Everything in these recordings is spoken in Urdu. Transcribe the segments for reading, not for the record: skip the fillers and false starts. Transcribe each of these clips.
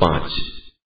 5।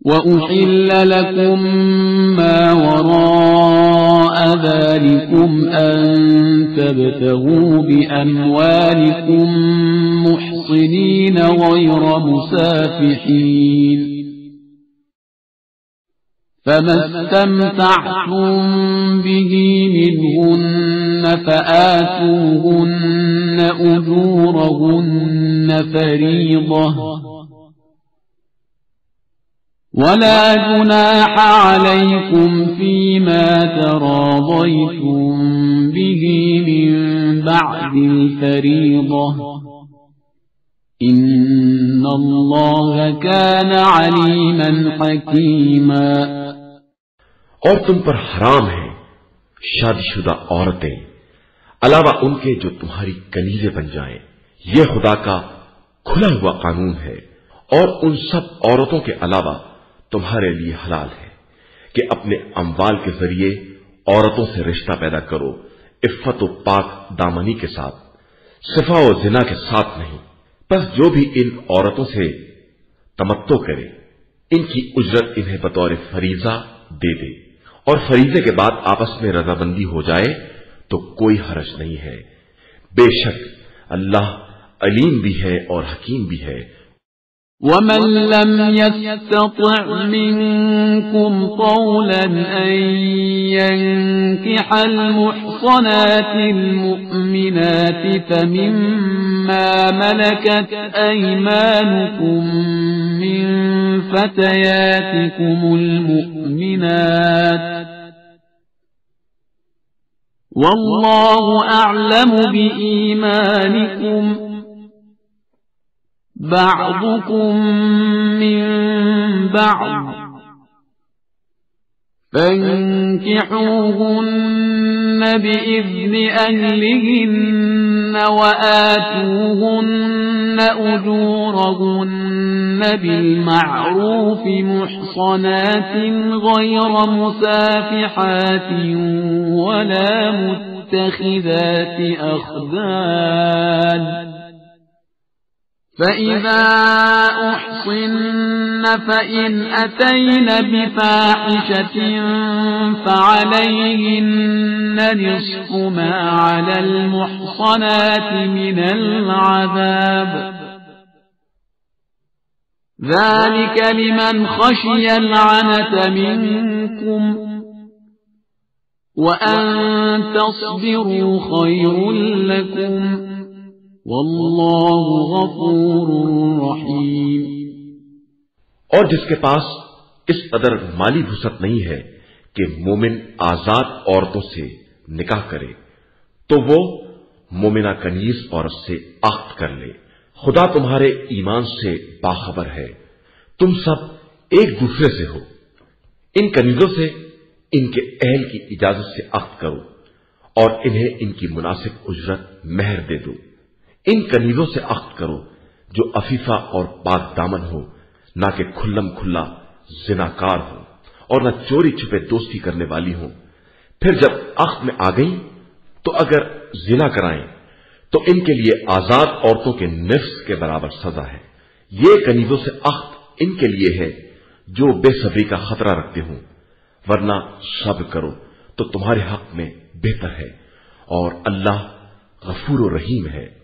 وأحل لكم ما وراء ذلكم أن تبتغوا بأموالكم محصنين غير مسافحين فما استمتعتم به منهن فآتوهن أجورهن فريضة ولا جناح عليكم فيما تراضيتم به من بعد الفريضة إن الله كان عليما حكيما۔ اور تم پر حرام ہے شادی شدہ عورتیں علاوہ ان کے جو تمہاری کنیزیں بن جائیں، یہ خدا کا کھلا ہوا قانون ہے۔ اور ان سب عورتوں کے علاوہ تمہارے لیے حلال ہے کہ اپنے اموال کے ذریعے عورتوں سے رشتہ پیدا کرو، عفت و پاک دامنی کے ساتھ، صفا و زنا کے ساتھ نہیں۔ بس جو بھی ان عورتوں سے تمتع کرے ان کی اجرت انہیں بطور فریضہ دے دے، اور فریضے کے بعد آپس میں رضامندی ہو جائے تو کوئی حرج نہیں ہے۔ بے شک اللہ علیم بھی ہے اور حکیم بھی ہے۔ ومن لم يستطع منكم طولا أن ينكح المحصنات المؤمنات فمما ملكت أيمانكم من فتياتكم المؤمنات والله أعلم بإيمانكم بعضكم من بعض فانكحوهن بإذن أهلهن وآتوهن أجورهن بالمعروف محصنات غير مسافحات ولا متخذات أخدان فإذا أحصن فإن أتين بفاحشة فعليهن نصف ما على المحصنات من العذاب ذلك لمن خشي العنة منكم وأن تصبروا خير لكم واللہ غفور رحیم۔ اور جس کے پاس اس قدر مالی وسعت نہیں ہے کہ مومن آزاد عورتوں سے نکاح کرے تو وہ مومنہ کنیز عورت سے عقد کر لے۔ خدا تمہارے ایمان سے باخبر ہے، تم سب ایک دوسرے سے ہو۔ ان کنیزوں سے ان کے اہل کی اجازت سے عقد کرو اور انہیں ان کی مناسب اجرت مہر دے دو۔ ان کنیزوں سے عقد کرو جو عفیفہ اور پاک دامن ہو، نہ کہ کھلم کھلا زناکار ہو اور نہ چوری چھپے دوستی کرنے والی ہوں۔ پھر جب عقد میں آ گئیں تو اگر زنا کرائیں تو ان کے لیے آزاد عورتوں کے نصف کے برابر سزا ہے۔ یہ کنیزوں سے عقد ان کے لیے ہے جو بے صبری کا خطرہ رکھتے ہوں، ورنہ صبر کرو تو تمہارے حق میں بہتر ہے، اور اللہ غفور و رحیم ہے۔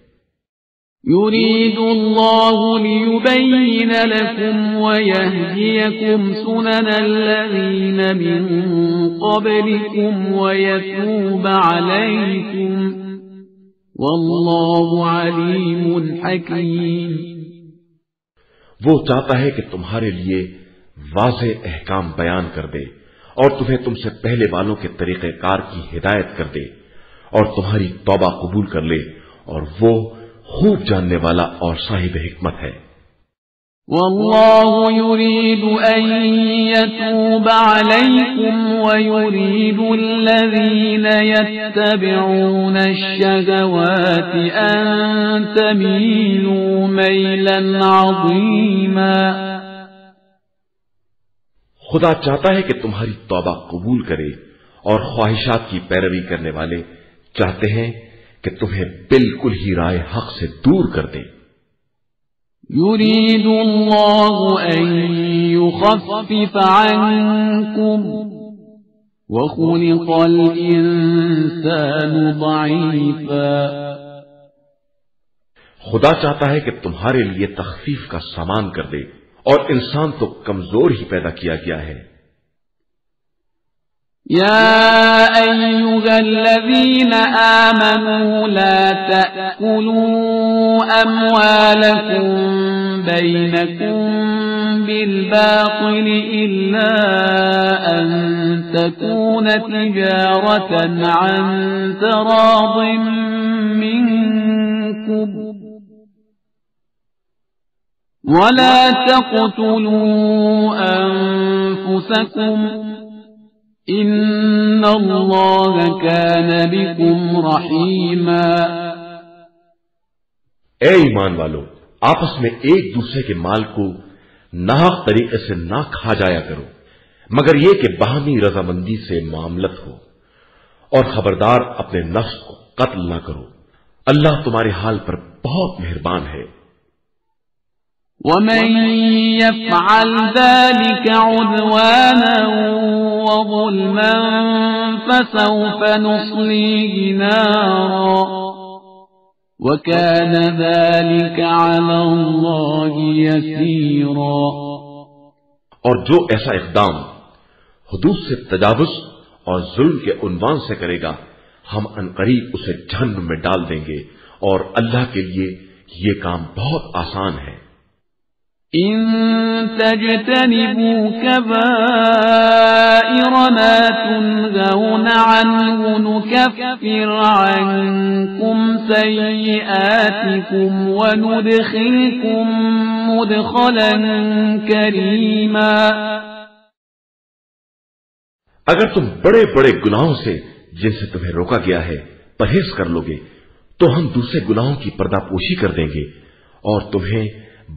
يريد الله ليبين لكم ويهديكم سنن الذين من قبلكم ويتوب عليكم والله عليم حكيم۔ وہ چاہتا ہے کہ تمہارے لیے واضح احکام بیان کر دے اور تمہیں تم سے پہلے والوں کے طریقہ کار کی ہدایت کر دے اور تمہاری توبہ قبول کر لے، اور وہ خوب جاننے والا اور صاحب حکمت ہے۔ والله يريد أن يتوب عليكم ويريد الذين يتبعون الشهوات أن تميلوا ميلا عظيما. خدا چاہتا ہے کہ تمہاری توبہ قبول کرے اور خواہشات کی پیروی کرنے والے چاہتے ہیں کہ تمہیں بالکل ہی رائے حق سے دور کر دیں. يريد الله أن يخفف عنكم وخلق الإنسان ضعيفا. خدا چاہتا ہے کہ تمہارے لیے تخفیف کا سامان کر دے اور انسان تو کمزور ہی پیدا کیا گیا ہے. يا أيها الذين آمنوا لا تأكلوا أموالكم بينكم بالباطل إلا أن تكون تجارة عن تراض منكم ولا تقتلوا أنفسكم ان اللہ کان بکم رحیما. اے ایمان والو، آپس میں ایک دوسرے کے مال کو ناحق طریقے سے نہ کھا جایا کرو مگر یہ کہ باہمی رضامندی سے معاملت ہو، اور خبردار اپنے نفس کو قتل نہ کرو، اللہ تمہارے حال پر بہت مہربان ہے. ومن يفعل ذلك عدوانا وظلما فسوف نصليه نارا وكان ذلك على الله يسيرا. اور جو ایسا اقدام حدود سے تجاوز اور ظلم کے عنوان سے کرے گا ہم عنقریب اسے جہنم میں ڈال دیں گے، اور اللہ کے لیے یہ کام بہت آسان ہے. إن تجتنبوا كبائر ما تنهون عنه نكفر عنكم سيئاتكم وندخلكم مدخلا كريما. اگر تم بڑے بڑے گناہوں سے جن سے تمہیں روکا گیا ہے پرہیز کر لو گے تو ہم دوسرے گناہوں کی پردہ پوشی کر دیں گے اور تمہیں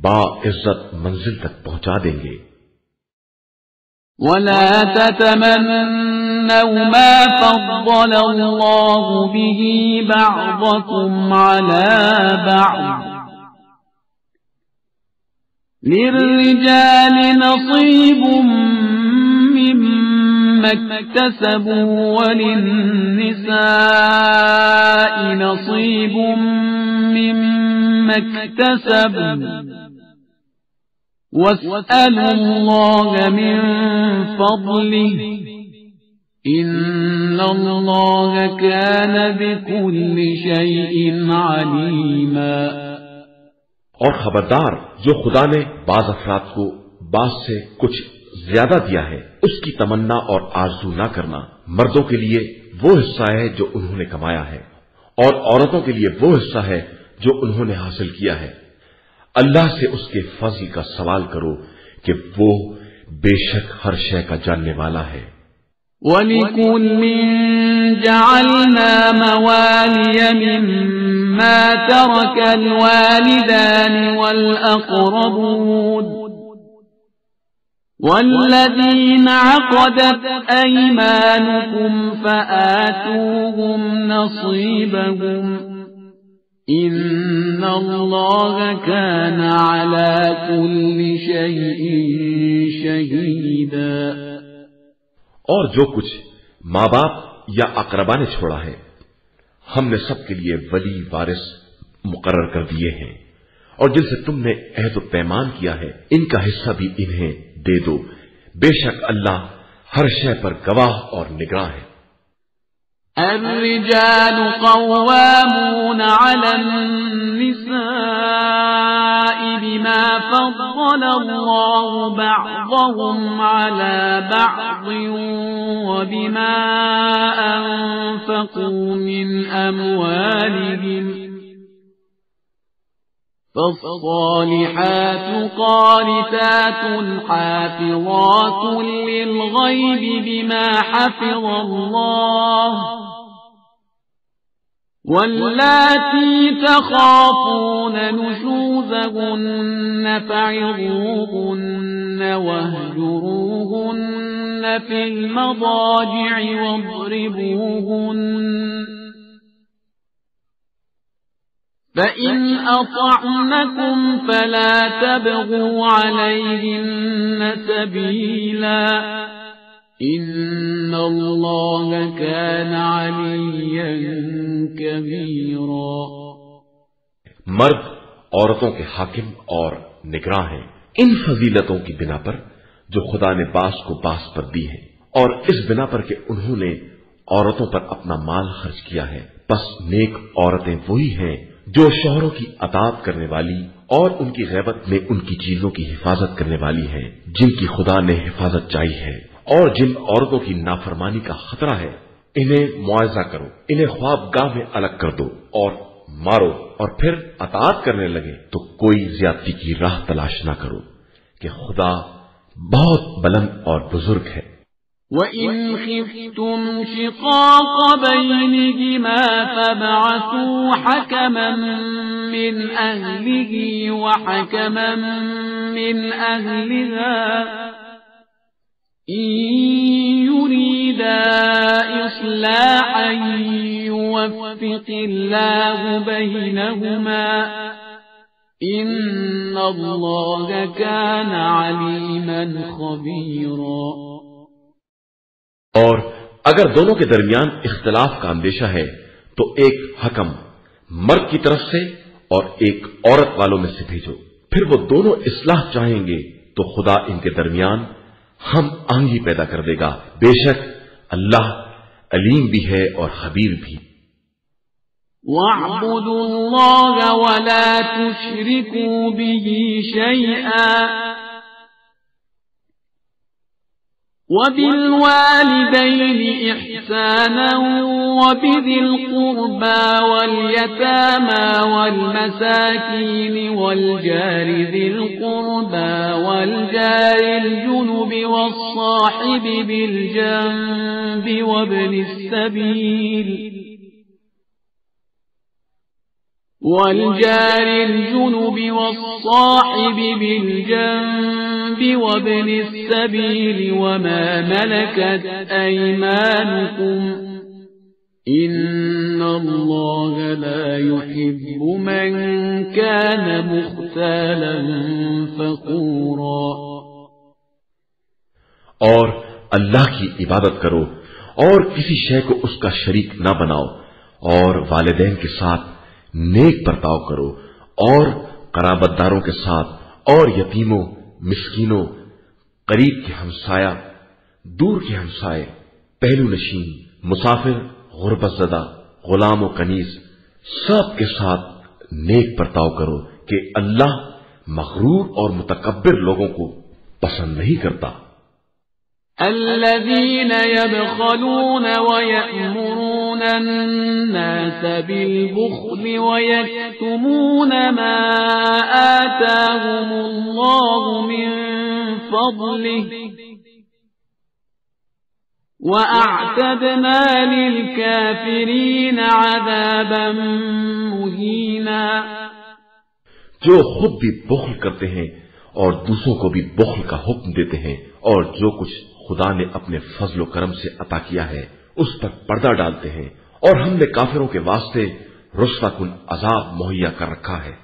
با عزت منزل تک پہنچا دیں گے. ولا تتمنوا ما فضل الله به بعضكم على بعض للرجال نصيب مما اكتسبوا وللنساء نصيب مما اكتسبوا واسألوا الله من فضله إن الله كان بكل شيء عليما. اور خبردار، جو خدا نے بعض افراد کو بعض سے کچھ زیادہ دیا ہے اس کی تمنا اور آرزو نہ کرنا. مردوں کے لیے وہ حصہ ہے جو انہوں نے کمایا ہے اور عورتوں کے لیے وہ حصہ ہے جو انہوں نے حاصل کیا ہے. اللہ سے اس کے فضل کا سوال کرو کہ وہ بے شک ہر شے کا جاننے والا ہے. وَلِكُلٍّ جَعَلْنَا مَوَالِيَ مِمَّا تَرَكَ الْوَالِدَانِ وَالْأَقْرَبُونَ وَالَّذِينَ عَقَدَتْ أَيْمَانُكُمْ فَآتُوهُمْ نَصِيبَهُمْ إِنَّ اللَّهَ كَانَ عَلَى كُلِّ شَيْءٍ شَهِيدًا. اور جو کچھ ماں باپ یا اقربا نے چھوڑا ہے ہم نے سب کے لیے ولی وارث مقرر کر دیے ہیں، اور جن سے تم نے عہد و پیمان کیا ہے ان کا حصہ بھی انہیں دے دو، بے شک اللہ ہر شے پر گواہ اور نگراں ہے. الرجال قوامون على النساء بما فضل الله بعضهم على بعض وبما أنفقوا من أموالهم فالصالحات قانتات حافظات للغيب بما حفظ الله واللاتي تخافون نشوزهن فعظوهن واهجروهن في المضاجع واضربوهن فإن أطعنكم فلا تبغوا عليهن سبيلا إن الله كان عليا كبيرا۔ مرد عورتوں کے حاکم اور نگراں ہیں ان فضیلتوں کی بنا پر جو خدا نے باس کو باس پر دی ہے، اور اس بنا پر کہ انہوں نے عورتوں پر اپنا مال خرچ کیا ہے۔ بس نیک عورتیں وہی ہیں جو شوہروں کی اطاعت کرنے والی اور ان کی غیبت میں ان کی چیزوں کی حفاظت کرنے والی ہیں، جن کی خدا نے حفاظت چاہی ہے۔ اور جن عورتوں کی نافرمانی کا خطرہ ہے انہیں معاوضہ کرو، انہیں خواب گاہ میں الگ کر دو اور مارو، اور پھر اطاعت کرنے لگے تو کوئی زیادتی کی راہ تلاش نہ کرو کہ خدا بہت بلند اور بزرگ ہے۔ وَإِنْ خِفْتُمْ شِقَاقَ بَيْنِهِمَا فَابْعَثُوا حَكَمًا مِّنْ أَهْلِهِ وَحَكَمًا مِّنْ أَهْلِهَا إِن يُرِيدَا إِصْلَاحًا يُوَفِّقِ اللَّهُ بَيْنَهُمَا إِنَّ اللَّهَ كَانَ عَلِيمًا خَبِيرًا۔ اور اگر دونوں کے درمیان اختلاف کا اندیشہ ہے تو ایک حکم مرد کی طرف سے اور ایک عورت والوں میں سے بھیجو، پھر وہ دونوں اصلاح چاہیں گے تو خدا ان کے درمیان ہم آہنگی پیدا کر دے گا، بے شک اللہ علیم بھی ہے اور خبیر بھی۔ وَاعْبُدُوا اللَّهَ وَلَا تُشْرِكُوا بِهِ شَيْئًا وَبِالْوَالِدَيْنِ إِحْسَانًا وَبِذِي الْقُرْبَى وَالْيَتَامَى وَالْمَسَاكِينِ وَالْجَارِ ذِي الْقُرْبَى وَالْجَارِ الْجُنُبِ وَالصَّاحِبِ بِالْجَنبِ وَابْنِ السَّبِيلِ والجار الجنب والصاحب بالجنب وابن السبيل وما ملكت أيمانكم إن الله لا يحب من كان مختالا فخورا۔ اور اللہ کی عبادت کرو اور کسی شے کو اس کا شریک نہ بناؤ، اور والدین کے ساتھ نیک برتاؤ کرو، اور قرابت داروں کے ساتھ، اور یتیموں، مسکینوں، قریب کے ہمسایہ، دور کے ہمسائے، پہلو نشین، مسافر، غربت زدہ، غلام و کنیز، سب کے ساتھ نیک برتاؤ کرو کہ اللہ مغرور اور متکبر لوگوں کو پسند نہیں کرتا۔ الذين يبخلون ويأمرون الناس بالبخل ويكتمون ما آتاهم الله من فضله وأعتدنا للكافرين عذابا مهينا۔ جو خود بھی بخل کرتے ہیں اور دوسروں کو بھی بخل کا حکم دیتے ہیں، اور جو کچھ خدا نے اپنے فضل و کرم سے عطا کیا ہے اس پر پردہ ڈالتے ہیں، اور ہم نے کافروں کے واسطے رسوا کن عذاب مہیا کر رکھا ہے۔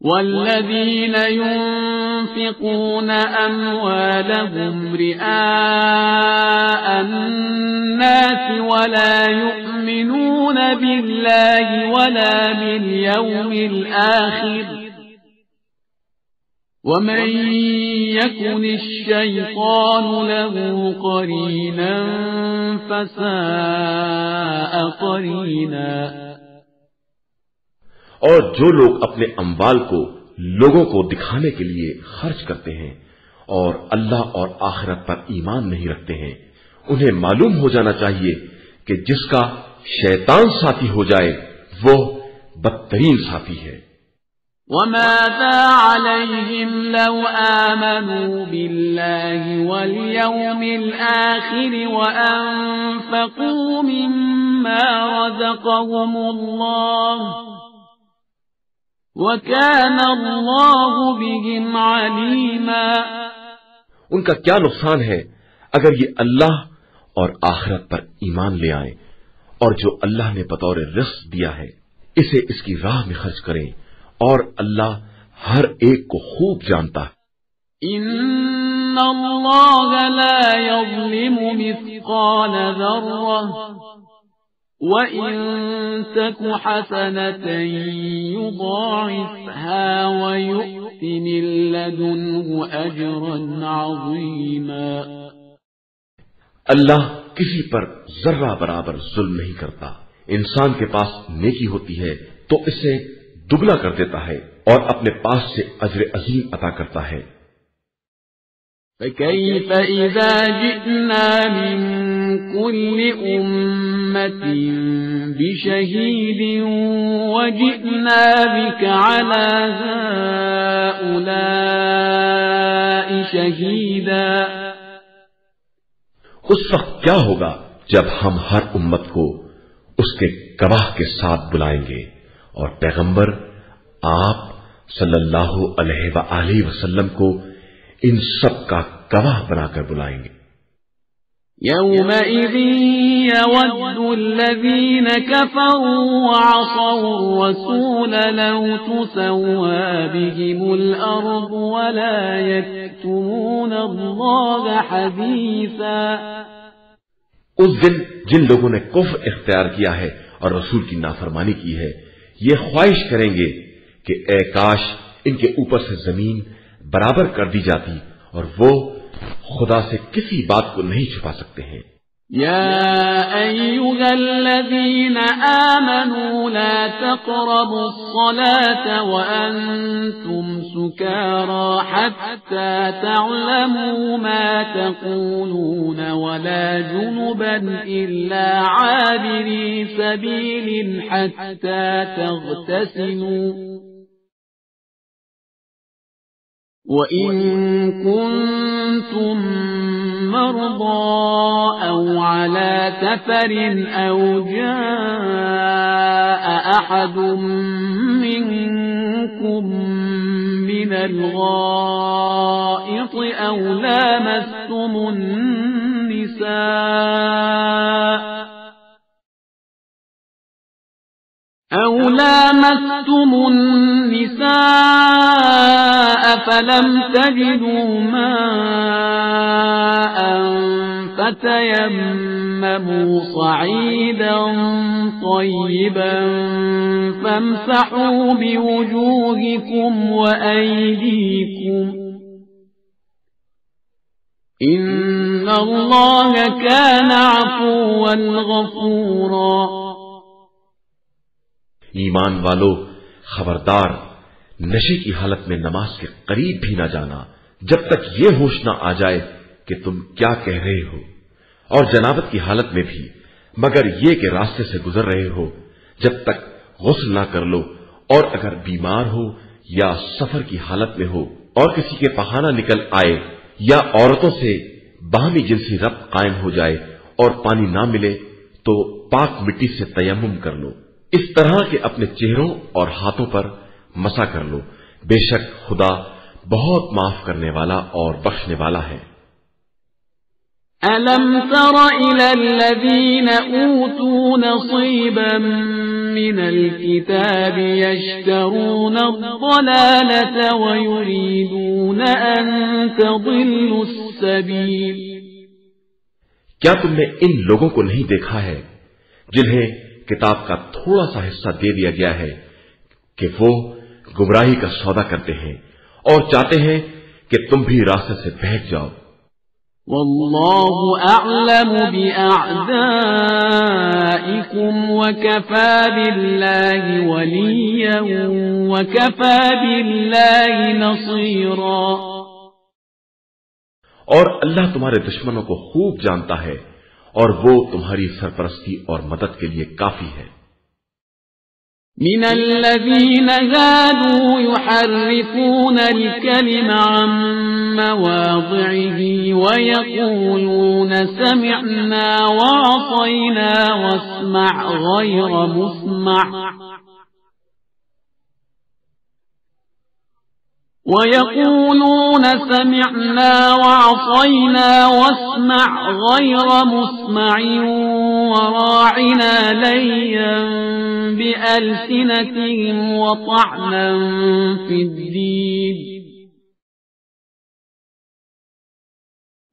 والذین ينفقون أموالهم رئاء الناس ولا يؤمنون بالله ولا باليوم الآخر ومن يكن الشيطان له قرينا فساء قرينا۔ اور جو لوگ اپنے اموال کو لوگوں کو دکھانے کے لیے خرچ کرتے ہیں اور اللہ اور آخرت پر ایمان نہیں رکھتے ہیں، انہیں معلوم ہو جانا چاہیے کہ جس کا شیطان ساتھی ہو جائے وہ بدترین ساتھی ہے۔ وماذا عليهم لو آمنوا بالله واليوم الآخر وأنفقوا مما رزقهم الله وكان الله بهم عليما۔ ان کا کیا نقصان ہے اگر یہ اللہ اور آخرت پر ایمان لے آئیں اور جو اللہ نے بطور رزق دیا ہے اسے اس کی راہ میں خرچ کریں، اور اللہ ہر ایک کو خوب جانتا ہے۔ ان اللہ لا یظلم مثقال ذرہ وَإِن تَكُ حَسَنَةً يُضَاعِفْهَا وَيُؤْتِ مِن لَّدُنْهُ أَجْرًا عَظِيمًا۔ اللہ کسی پر ذرہ برابر ظلم نہیں کرتا۔ انسان کے پاس نیکی ہوتی ہے تو اسے دگنا کر دیتا ہے اور اپنے پاس سے اجر عظیم عطا کرتا ہے۔ فَكَيْفَ إِذَا جِئْنَا مِن كُلِّ أُمَّةٍ بِشَهِيدٍ وَجِئْنَا بِكَ عَلَى هَؤُلَاءِ شَهِيدًا۔ اس وقت کیا ہوگا جب ہم ہر امت کو اس کے گواہ کے ساتھ بلائیں گے اور پیغمبر آپ صلی اللہ علیہ وآلہ وسلم کو ان سب کا گواہ بنا کر بلائیں گے۔ يَوْمَئِذٍ يَوَدُّ الَّذِينَ كَفَرُوا وَعَصَوُا الرَّسُولَ لَوْ تُسَوَّىٰ بِهِمُ الْأَرْضُ وَلَا يَكْتُمُونَ اللَّهَ حَدِيثًا۔ اس دن جن لوگوں نے کفر اختیار کیا ہے اور رسول کی نافرمانی کی ہے یہ خواہش کریں گے کہ اے کاش ان کے اوپر سے زمین برابر کر دی جاتی، اور وہ خدا سے کسی بات کو نہیں چھپا سکتے ہیں۔ يا أيها الذين آمنوا لا تقربوا الصلاة وأنتم سكارى حتى تعلموا ما تقولون ولا جنبا إلا عابري سبيل حتى تغتسلوا وَإِن كُنتُم مَّرْضَىٰ أَوْ عَلَىٰ سَفَرٍ أَوْ جَاءَ أَحَدٌ مِّنكُم مِّنَ الْغَائِطِ أَوْ لَامَسْتُمُ النِّسَاءَ فَلَمْ تَجِدُوا مَاءً فَتَيَمَّمُوا صَعِيدًا طَيِّبًا فَامْسَحُوا بِوُجُوهِكُمْ وَأَيْدِيكُمْ إِنَّ اللَّهَ كَانَ عَفُوًّا غَفُورًا۔ ایمان والو، خبردار نشے کی حالت میں نماز کے قریب بھی نہ جانا جب تک یہ ہوش نہ آ جائے کہ تم کیا کہہ رہے ہو، اور جنابت کی حالت میں بھی مگر یہ کہ راستے سے گزر رہے ہو جب تک غسل نہ کر لو، اور اگر بیمار ہو یا سفر کی حالت میں ہو اور کسی کے پخانہ نکل آئے یا عورتوں سے باہمی جنسی ربط قائم ہو جائے اور پانی نہ ملے تو پاک مٹی سے تیمم کر لو، اس طرح کہ اپنے چہروں اور ہاتھوں پر مسا کر لو، بے شک خدا بہت معاف کرنے والا اور بخشنے والا ہے۔ أَلَمْ تَرَ إِلَى الَّذِينَ أُوتُوا نَصِيبًا مِّنَ الْكِتَابِ يَشْتَرُونَ الضَّلَالَةَ وَيُرِيدُونَ أَن تَضِلُّوا السَّبِيلَ۔ کیا تم نے ان لوگوں کو نہیں دیکھا ہے جنہیں کتاب کا تھوڑا سا حصہ دے دیا گیا ہے کہ وہ گمراہی کا سودا کرتے ہیں اور چاہتے ہیں کہ تم بھی راستے سے بہک جاؤ۔ واللہ اعلم بأعدائکم وکفى باللہ ولیا وکفى باللہ نصیرا۔ اور اللہ تمہارے دشمنوں کو خوب جانتا ہے اور وہ تمہاری سرپرستی اور مدد کے لیے کافی ہے۔ من الذين هادوا يحرفون الكلم عن مواضعه ويقولون سمعنا وعصينا واسمع غير مسمع وراعنا ليا بألسنتهم وطعنا في الدين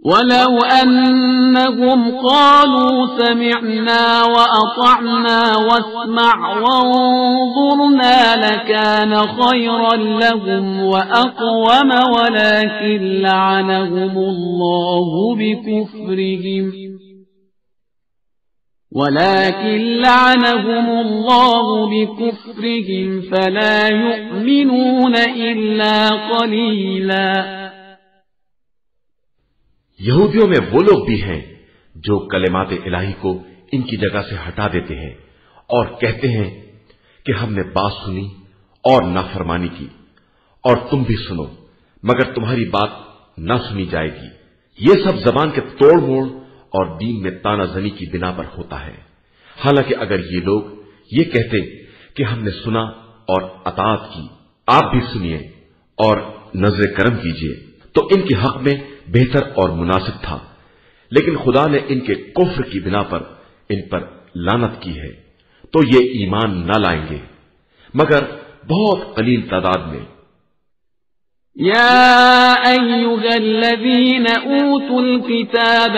ولو أنهم قالوا سمعنا وأطعنا واسمع وانظرنا لكان خيرا لهم وأقوم ولكن لعنهم الله بكفرهم فلا يؤمنون إلا قليلا. یہودیوں میں وہ لوگ بھی ہیں جو کلمات الہی کو ان کی جگہ سے ہٹا دیتے ہیں اور کہتے ہیں کہ ہم نے بات سنی اور نافرمانی کی اور تم بھی سنو مگر تمہاری بات نہ سنی جائے گی. یہ سب زبان کے توڑ موڑ اور دین میں تانا زنی کی بنا پر ہوتا ہے. حالانکہ اگر یہ لوگ یہ کہتے کہ ہم نے سنا اور اطاعت کی، آپ بھی سنیے اور نظر کرم کیجیے، تو ان کے حق میں بہتر اور مناسب تھا. لیکن خدا نے ان کے کفر کی بنا پر ان پر لعنت کی ہے تو یہ ایمان نہ لائیں گے مگر بہت قلیل تعداد میں. يا أيها الذين أوتوا الكتاب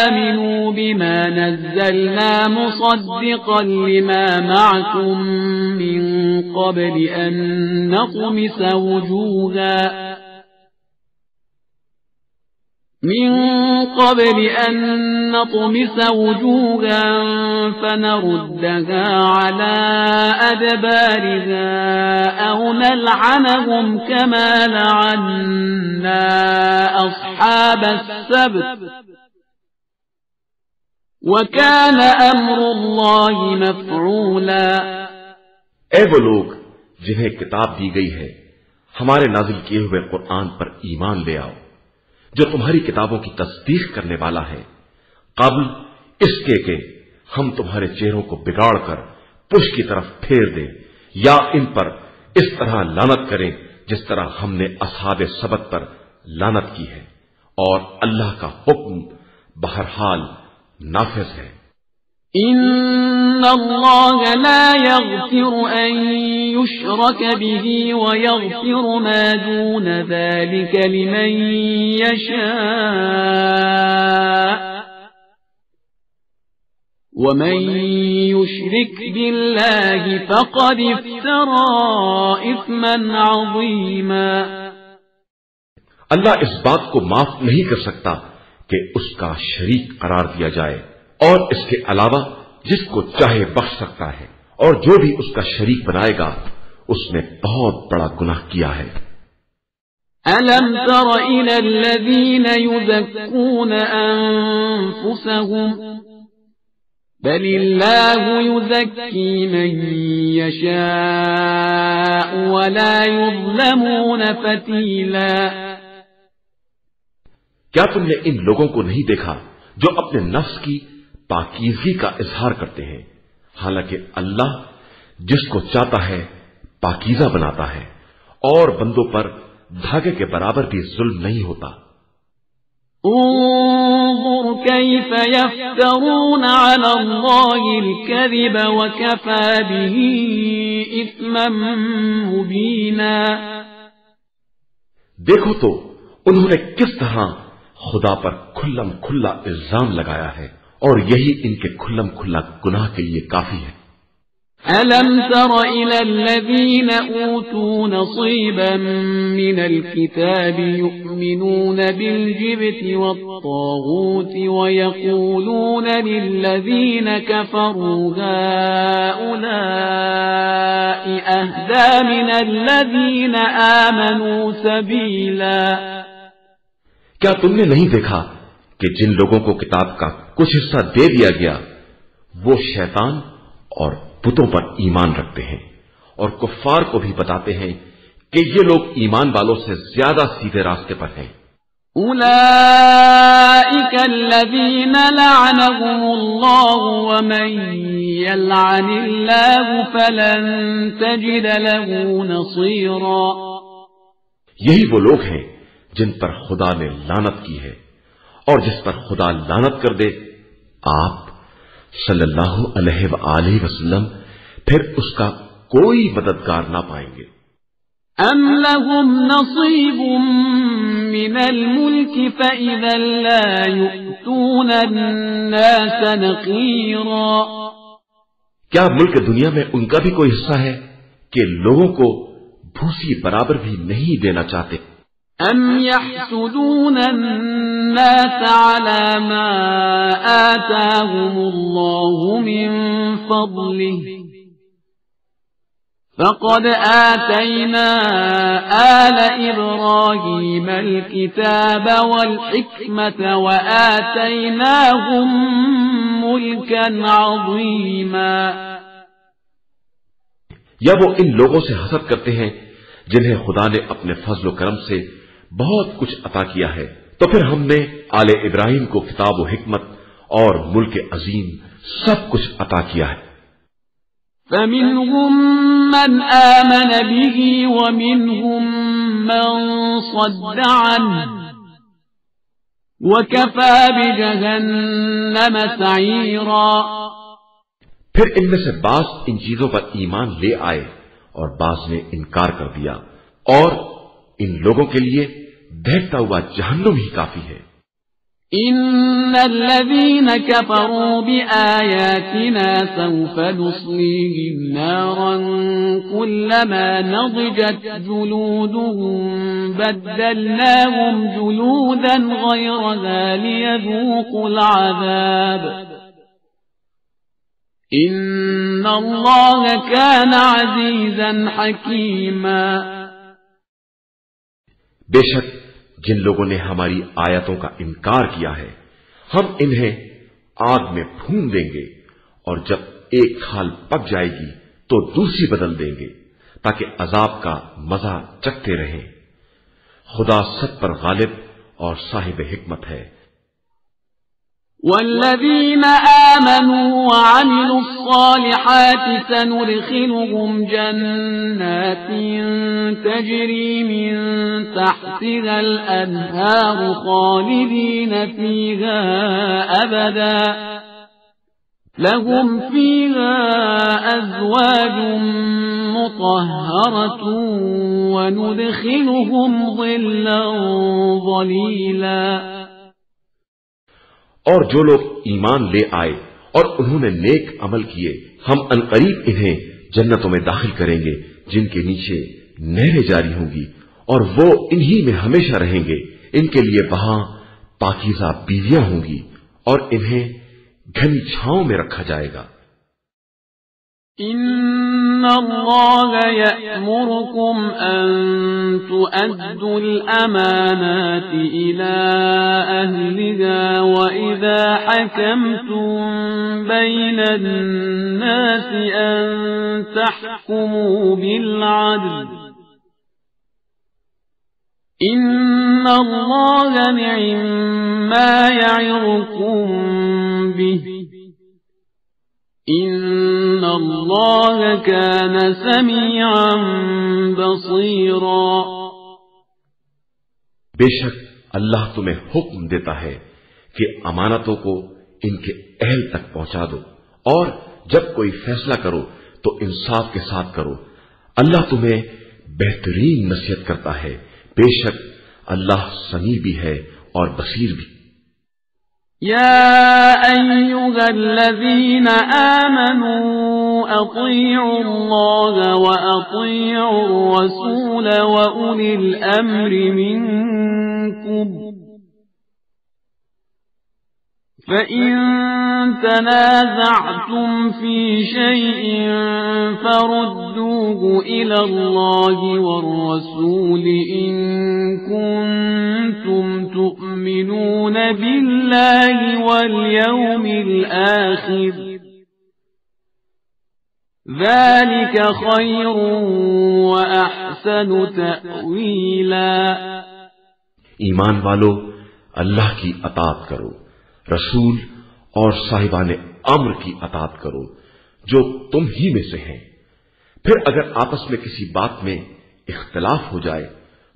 آمنوا بما نزلنا مصدقا لما معكم من قبل أن نطمس وجوها فنردها على أدبارها أو نلعنهم كما لعنا أصحاب السبت وكان أمر الله مفعولا. اے وہ لوگ جنہیں کتاب دی گئی ہے، ہمارے نازل کیے ہوئے قرآن پر ایمان لے آؤ جو تمہاری کتابوں کی تصدیق کرنے والا ہے، قبل اس کے کہ ہم تمہارے چہروں کو بگاڑ کر پشت کی طرف پھیر دیں یا ان پر اس طرح لعنت کریں جس طرح ہم نے اصحاب سبت پر لعنت کی ہے، اور اللہ کا حکم بہرحال نافذ ہے. إن الله لا يغفر أن يشرك به ويغفر ما دون ذلك لمن يشاء ومن يشرك بالله فقد افترى إثما عظيما. اللہ اس بات کو معاف نہیں کر سکتا کہ اس کا شریک قرار دیا جائے، اور اس کے علاوہ جس کو چاہے بخش سکتا ہے، اور جو بھی اس کا شریک بنائے گا اس نے بہت بڑا گناہ کیا ہے. أَلَمْ تَرَ إِلَى الَّذِينَ يُزَكُّونَ أَنفُسَهُمْ بَلِ اللَّهُ يُزَكِّي مَن يَشَاءُ وَلَا يُظْلَمُونَ فَتِيلًا. کیا تم نے ان لوگوں کو نہیں دیکھا جو اپنے نفس کی پاکیزگی کا اظہار کرتے ہیں، حالانکہ اللہ جس کو چاہتا ہے پاکیزہ بناتا ہے اور بندوں پر دھاگے کے برابر بھی ظلم نہیں ہوتا. انظر كيف يفترون على الله الكذب وكفى به إثما مبينا. دیکھو تو انہوں نے کس طرح خدا پر کھلم کھلا الزام لگایا ہے، اور یہی ان کے کھلم کھلا گناہ کے لیے کافی ہے. أَلَمْ تَرَ إِلَى الَّذِينَ أُوتُوا نَصِيبًا مِنَ الْكِتَابِ يُؤْمِنُونَ بِالْجِبْتِ وَالطَّاغُوتِ وَيَقُولُونَ لِلَّذِينَ كَفَرُوا هَؤُلَاءِ أَهْدَى مِنَ الَّذِينَ آمَنُوا سَبِيلًا. کیا تم نے نہیں دیکھا کہ جن لوگوں کو کتاب کا کچھ حصہ دے دیا گیا وہ شیطان اور بتوں پر ایمان رکھتے ہیں اور کفار کو بھی بتاتے ہیں کہ یہ لوگ ایمان والوں سے زیادہ سیدھے راستے پر ہیں۔ أولئك الذين لعنهم الله ومن يلعن الله فلن تجد له نصيرا۔ یہی وہ لوگ ہیں جن پر خدا نے لعنت کی ہے، اور جس پر خدا لعنت کر دے آپ صلی اللہ علیہ وآلہ وسلم پھر اس کا کوئی مددگار نہ پائیں گے۔ أم لهم نصيب من الملك فإذا لا يؤتون الناس نقيرا۔ کیا ملک دنیا میں ان کا بھی کوئی حصہ ہے کہ لوگوں کو بھوسی برابر بھی نہیں دینا چاہتے؟ أم يحسدون الناس على ما آتاهم الله من فضله فقد آتينا آل إبراهيم الكتاب والحكمة وآتيناهم ملكا عظيما۔ یا وہ ان لوگوں سے حسد کرتے ہیں جنہیں خدا نے اپنے فضل و کرم سے بہت کچھ عطا کیا ہے، تو پھر ہم نے آل ابراہیم کو کتاب و حکمت اور ملک عظیم سب کچھ عطا کیا ہے۔ فمنهم من آمن به ومنهم من صد عنه وكفى بجهنم سعيرا۔ پھر ان میں سے بعض ان چیزوں پر ایمان لے آئے اور بعض نے انکار کر دیا، اور ان لوگوں کے لیے دہتا ہوا جہنم ہی کافی ہے۔ إن الذين كفروا بآياتنا سوف نصليهم نارا كلما نضجت جلودهم بدلناهم جلودا غيرها ليذوقوا العذاب إن الله كان عزيزا حكيما۔ بے شک جن لوگوں نے ہماری آیتوں کا انکار کیا ہے ہم انہیں آگ میں بھون دیں گے، اور جب ایک کھال پک جائے گی تو دوسری بدل دیں گے تاکہ عذاب کا مزہ چکھتے رہیں۔ خدا سب پر غالب اور صاحب حکمت ہے۔ والذين آمنوا وعملوا الصالحات سندخلهم جنات تجري من تحتها الأنهار خالدين فيها أبدا لهم فيها أزواج مطهرة وندخلهم ظلا ظليلا۔ اور جو لوگ ایمان لے آئے اور انہوں نے نیک عمل کیے ہم عنقریب انہیں جنتوں میں داخل کریں گے جن کے نیچے نہریں جاری ہوں گی، اور وہ انہی میں ہمیشہ رہیں گے۔ ان کے لیے وہاں پاکیزہ بیویاں ہوں گی اور انہیں گھنی چھاؤں میں رکھا جائے گا۔ إن الله يأمركم أن تؤدوا الأمانات إلى أهلها وإذا حكمتم بين الناس أن تحكموا بالعدل إن الله نعما يعظكم به إن الله كان سميعا بصيرا۔ بے شک اللہ تمہیں حکم دیتا ہے کہ امانتوں کو ان کے اہل تک پہنچا دو، اور جب کوئی فیصلہ کرو تو انصاف کے ساتھ کرو۔ اللہ تمہیں بہترین نصیحت کرتا ہے، بے شک اللہ سمیع بھی ہے اور بصیر بھی۔ يا أيها الذين آمنوا أطيعوا الله وأطيعوا الرسول وأولي الأمر منكم فإن تنازعتم في شيء فردوه إلى الله والرسول إن كنتم تؤمنون بالله واليوم الآخر ذلك خير وأحسن تأويلا۔ ایمان والو اللہ کی اطاعت کرو، رسول اور صاحبان امر کی اطاعت کرو جو تم ہی میں سے ہیں۔ پھر اگر آپس میں کسی بات میں اختلاف ہو جائے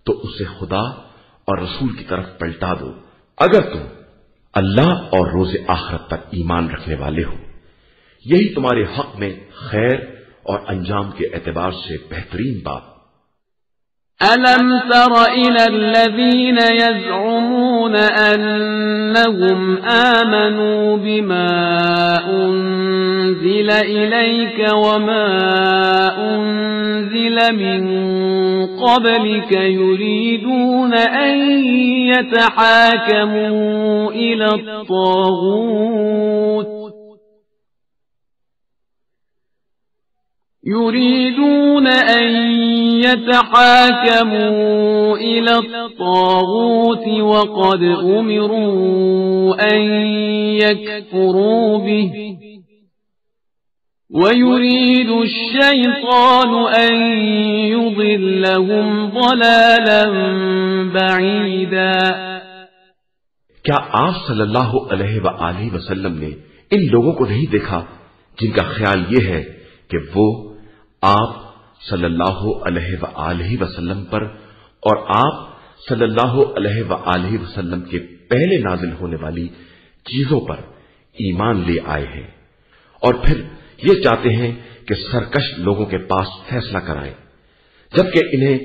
تو اسے خدا اور رسول کی طرف پلٹا دو، اگر تم اللہ اور روز آخرت تک ایمان رکھنے والے ہو، یہی تمہارے حق میں خیر اور انجام کے اعتبار سے بہترین بات۔ أَلَمْ تَرَ إِلَى الَّذِينَ يَزْعُمُونَ أَنَّهُمْ آمَنُوا بِمَا أُنزِلَ إِلَيْكَ وَمَا أُنزِلَ مِن قَبْلِكَ يُرِيدُونَ أَن يَتَحَاكَمُوا إِلَى الطاغوت وقد أمروا أن يكفروا به ويريد الشيطان أن يضلهم ضلالا بعيدا۔ کیا آپ صلی اللہ علیہ وآلہ وسلم نے ان لوگوں کو نہیں دیکھا جن کا خیال یہ ہے کہ وہ آپ صلی اللہ علیہ وآلہ وسلم پر اور آپ صلی اللہ علیہ وآلہ وسلم کے پہلے نازل ہونے والی چیزوں پر ایمان لے آئے ہیں، اور پھر یہ چاہتے ہیں کہ سرکش لوگوں کے پاس فیصلہ کرائیں، جبکہ انہیں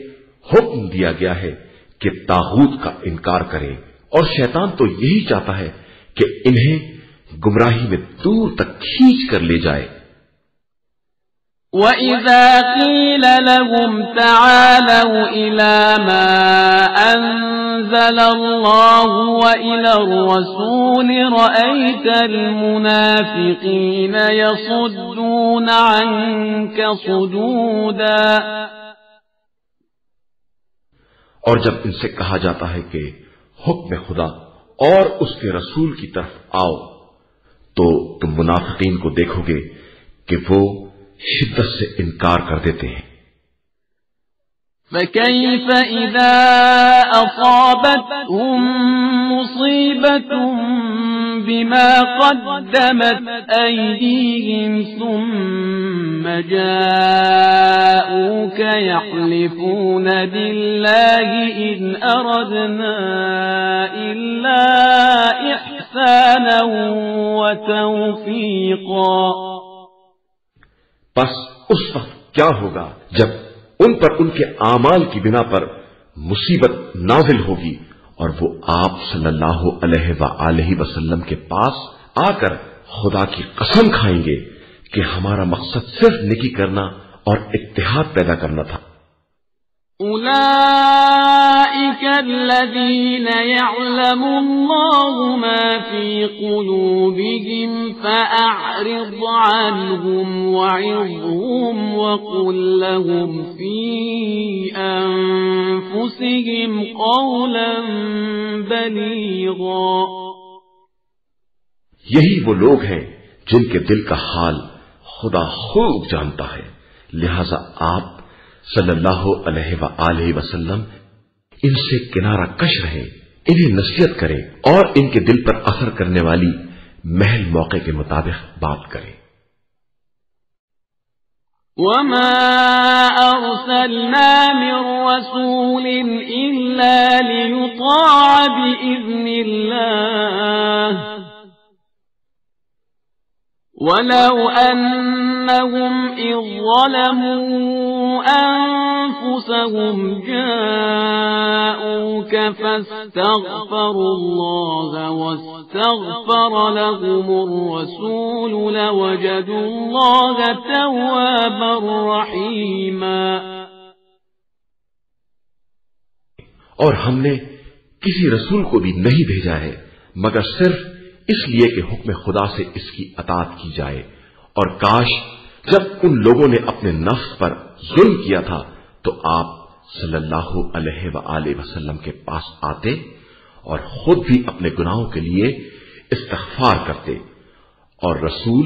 حکم دیا گیا ہے کہ طاغوت کا انکار کریں، اور شیطان تو یہی چاہتا ہے کہ انہیں گمراہی میں دور تک کھینچ کر لے جائے۔ وَإِذَا قِيلَ لَهُمْ تَعَالَوْا إِلَى مَا أَنزَلَ اللَّهُ وَإِلَى الرَّسُولِ رَأَيْتَ الْمُنَافِقِينَ يَصُدُّونَ عَنكَ صُدُودًا۔ اور جب ان سے کہا جاتا ہے کہ حکم خدا اور اس کے رسول کی طرف آؤ تو تم منافقین کو دیکھو گے کہ وہ شدت سے انکار کر دیتے ہیں۔ فَكَيْفَ إِذَا أَصَابَتْهُم مُّصِيبَةٌ بِمَا قَدَّمَتْ أَيْدِيهِمْ ثُمَّ جَاءُوكَ يَحْلِفُونَ بِاللَّهِ إِنْ أَرَدْنَا إِلَّا إِحْسَانًا وَتَوْفِيقًا۔ بس اس وقت کیا ہوگا جب ان پر ان کے اعمال کی بنا پر مصیبت نازل ہوگی اور وہ آپ صلی اللہ علیہ وآلہ وسلم کے پاس آ کر خدا کی قسم کھائیں گے کہ ہمارا مقصد صرف نیکی کرنا اور اتحاد پیدا کرنا تھا۔ أولئك الذين يعلم الله ما في قلوبهم فأعرض عنهم وعظهم وقل لهم في أنفسهم قولا بليغا۔ یہی وہ لوگ ہیں جن کے دل کا حال خدا خوب جانتا ہے، لہذا آپ صلی اللہ علیہ وآلہ وسلم ان سے کنارہ کش رہیں، انہیں نصیحت کریں اور ان کے دل پر اثر کرنے والی محل موقع کے مطابق بات کریں۔ وَمَا أَرْسَلْنَا مِن رَّسُولٍ إِلَّا لِيُطَاعَ بِإِذْنِ اللَّهِ وَلَوْ أَنَّهُمْ إِذ ظَّلَمُوا أَنفُسَهُمْ جَاءُوكَ فَاسْتَغْفَرُوا اللَّهَ وَاسْتَغْفَرَ لَهُمُ الرَّسُولُ لَوَجَدُوا اللَّهَ تَوَّابًا رَّحِيمًا۔ اور ہم نے کسی رسول کو بھی نہیں بھیجا ہے مگر صرف اس لیے کہ حکم خدا سے اس کی اطاعت کی جائے، اور کاش جب ان لوگوں نے اپنے نفس پر ظلم کیا تھا تو آپ صلی اللہ علیہ وآلہ وسلم کے پاس آتے اور خود بھی اپنے گناہوں کے لیے استغفار کرتے، اور رسول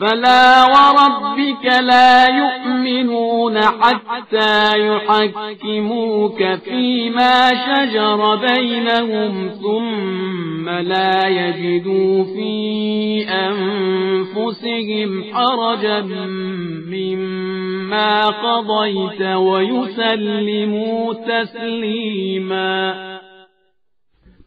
فلا وربك لا يؤمنون حتى يحكموك فيما شجر بينهم ثم لا يجدوا في أنفسهم حرجا مما قضيت ويسلموا تسليما۔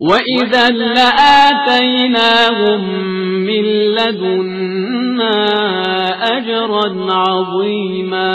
وَإِذًا لَآتَيْنَاهُمْ مِن لَّدُنَّا أَجْرًا عَظِيمًا،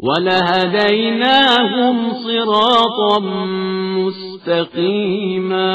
وَلَهَدَيْنَاهُمْ صِرَاطًا مُّسْتَقِيمًا،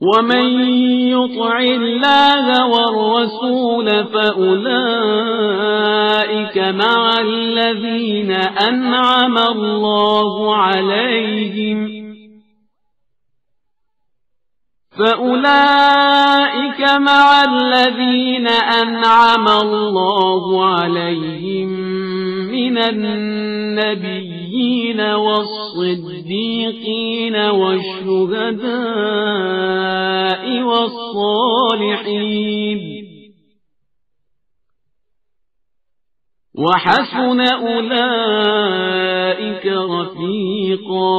وَمَن يُطِعِ اللَّهَ وَالرَّسُولَ فَأُولَئِكَ مَعَ الَّذِينَ أَنْعَمَ اللَّهُ عَلَيْهِمْ من النبيين والصديقين والشهداء والصالحين وحسن أولئك رفيقا۔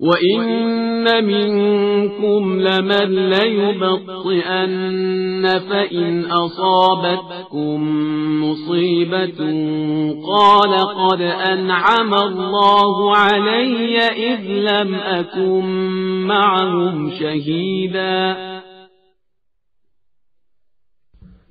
وَإِنَّ مِنكُمْ لَمَن لَّيُبَطِّئَنَّ فَإِنْ أَصَابَتْكُم مُّصِيبَةٌ قَالَ قَدْ أَنْعَمَ اللَّهُ عَلَيَّ إِذْ لَمْ أَكُن مَّعَهُمْ شَهِيدًا۔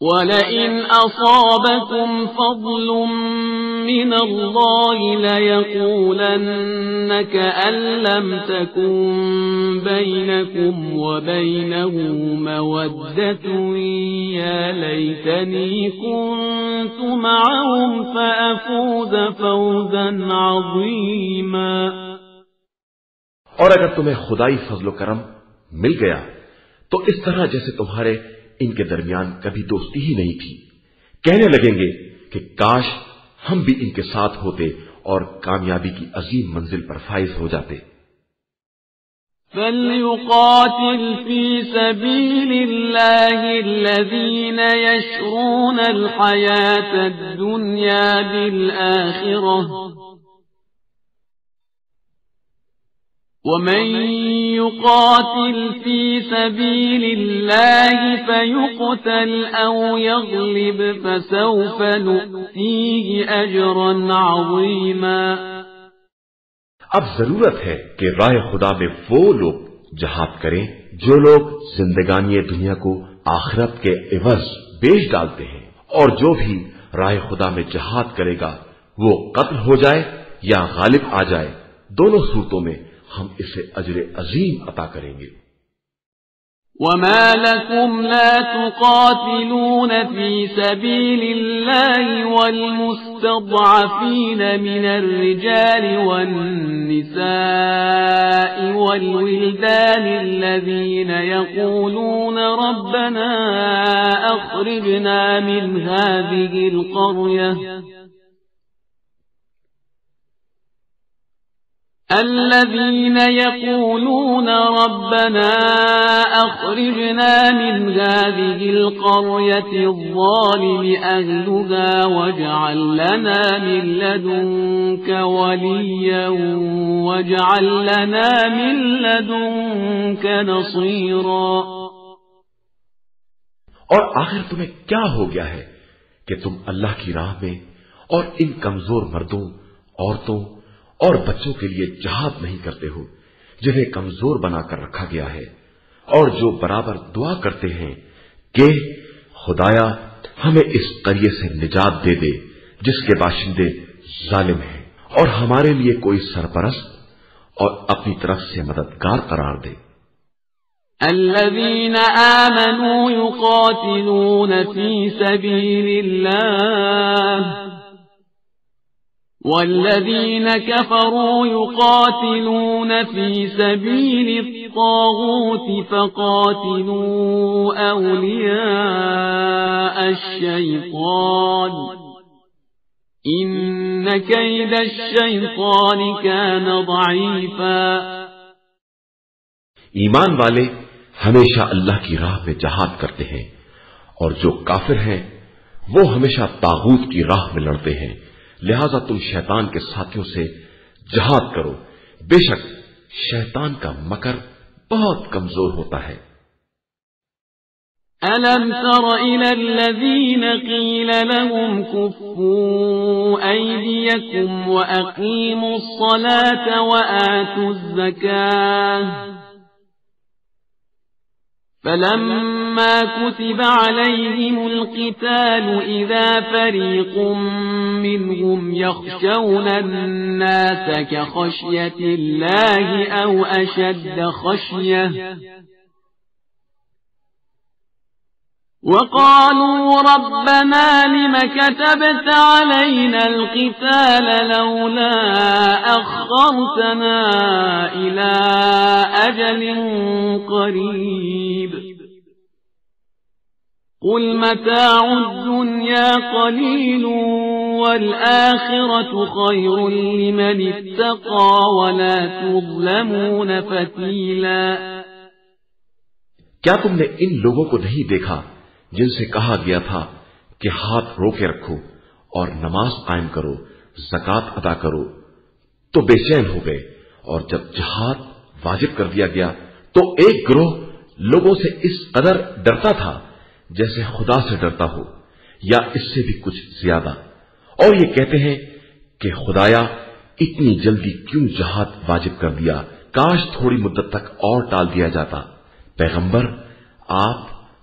وَلَئِنْ أَصَابَكُمْ فَضْلٌ مِّنَ اللَّهِ لَيَقُولَنَّ كَأَن لَّمْ تَكُن بَيْنَكُمْ وَبَيْنَهُ مَوَدَّةٌ يَا لَيْتَنِي كُنتُ مَعَهُمْ فَأَفُوزَ فَوْزًا عَظِيمًا۔ اور اگر تمہیں خدائی فضل و کرم مل گیا تو اس طرح جیسے تمہارے ان کے درمیان کبھی دوستی ہی نہیں تھی، کہنے لگیں گے کہ کاش ہم بھی ان کے ساتھ ہوتے اور کامیابی کی عظیم منزل پر فائز ہو جاتے۔ فَلْيُقَاتِلْ فِي سَبِيلِ اللَّهِ الَّذِينَ يَشْرُونَ الْحَيَاةَ الدُّنْيَا بِالْآخِرَةِ وَمَن يُقَاتِلْ فِي سَبِيلِ اللَّهِ فَيُقْتَلْ أَوْ يَغْلِبْ فَسَوْفَ نُؤْتِيهِ أَجْرًا عَظِيمًا۔ اب ضرورت ہے کہ راہ خدا میں وہ لوگ جہاد کریں جو لوگ زندگانی دنیا کو آخرت کے عوض بیچ ڈالتے ہیں، اور جو بھی راہ خدا میں جہاد کرے گا وہ قتل ہو جائے یا غالب آ جائے، دونوں صورتوں میں ہم اسے اجر عظیم عطا کریں گے۔ وَمَا لَكُمْ لَا تُقَاتِلُونَ فِي سَبِيلِ اللَّهِ وَالْمُسْتَضْعَفِينَ مِنَ الرِّجَالِ وَالنِّسَاءِ وَالْوِلْدَانِ الَّذِينَ يَقُولُونَ رَبَّنَا أَخْرِجْنَا مِنْ هَذِهِ الْقَرْيَةِ الذين يقولون ربنا أخرجنا من هذه القرية الظالم أهلها واجعل لنا من لدنك وليا واجعل لنا من لدنك نصيرا۔ اور آخر تمہیں کیا ہو گیا ہے کہ تم اللہ کی راہ میں اور ان کمزور مردوں، عورتوں اور بچوں کے لیے جہاد نہیں کرتے ہو جنہیں کمزور بنا کر رکھا گیا ہے، اور جو برابر دعا کرتے ہیں کہ خدایا ہمیں اس قریے سے نجات دے دے جس کے باشندے ظالم ہیں، اور ہمارے لیے کوئی سرپرست اور اپنی طرف سے مددگار قرار دے۔ الذين آمنوا يقاتلون في سبيل الله والذين كفروا يقاتلون في سبيل الطاغوت فقاتلوا أولياء الشيطان إن كيد الشيطان كان ضعيفا۔ ایمان والے ہمیشہ اللہ کی راہ میں جہاد کرتے ہیں، اور جو کافر ہیں وہ ہمیشہ طاغوت کی راہ میں لڑتے ہیں، لہذا تم شیطان کے ساتھیوں سے جہاد کرو، بے شک شیطان کا مکر بہت کمزور ہوتا ہے۔ أَلَمْ تَرَ إِلَى الَّذِينَ قِيلَ لَهُمْ كُفُّوا أَيْدِيَكُمْ وَأَقِيمُوا الصَّلَاةَ وَآتُوا الزَّكَاةَ فَلَمَّا كُتِبَ عَلَيْهِمُ الْقِتَالُ إِذَا فَرِيقٌ مِّنْهُمْ يَخْشَوْنَ النَّاسَ كَخَشْيَةِ اللَّهِ أَوْ أَشَدَّ خَشْيَةً وَقَالُوا رَبَّنَا لِمَ كَتَبْتَ عَلَيْنَا الْقِتَالَ لَوْلَا أَخَّرْتَنَا إِلَى أَجَلٍ قَرِيبٍ قُلْ مَتَاعُ الدُّنْيَا قَلِيلٌ وَالْآخِرَةُ خَيْرٌ لِمَنِ اتَّقَى وَلَا تُظْلَمُونَ فَتِيلًا۔ کیا تم نے ان لوگوں کو نہیں دیکھا جن سے کہا گیا تھا کہ ہاتھ روکے رکھو اور نماز قائم کرو، زکوٰۃ ادا کرو، تو بے چین ہو گئے، اور جب جہاد واجب کر دیا گیا تو ایک گروہ لوگوں سے اس قدر ڈرتا تھا جیسے خدا سے ڈرتا ہو یا اس سے بھی کچھ زیادہ، اور یہ کہتے ہیں کہ خدایا اتنی جلدی کیوں جہاد واجب کر دیا، کاش تھوڑی مدت تک اور ٹال دیا جاتا۔ پیغمبر آپ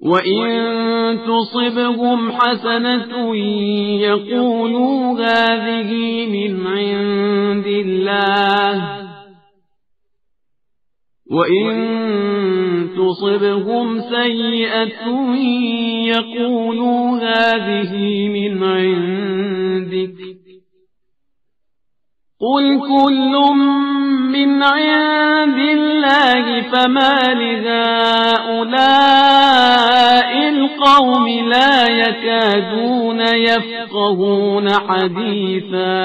وَإِن تُصِبْهُمْ حَسَنَةٌ يَقُولُوا هَٰذِهِ مِنْ عِندِ اللَّهِ وَإِن تُصِبْهُمْ سَيِّئَةٌ يَقُولُوا هَٰذِهِ مِنْ عِندِكَ قُلْ كُلٌّ مِّنْ عِندِ اللَّهِ فَمَا لِهَٰؤُلَاءِ الْقَوْمِ لَا يَكَادُونَ يَفْقَهُونَ حَدِيثًا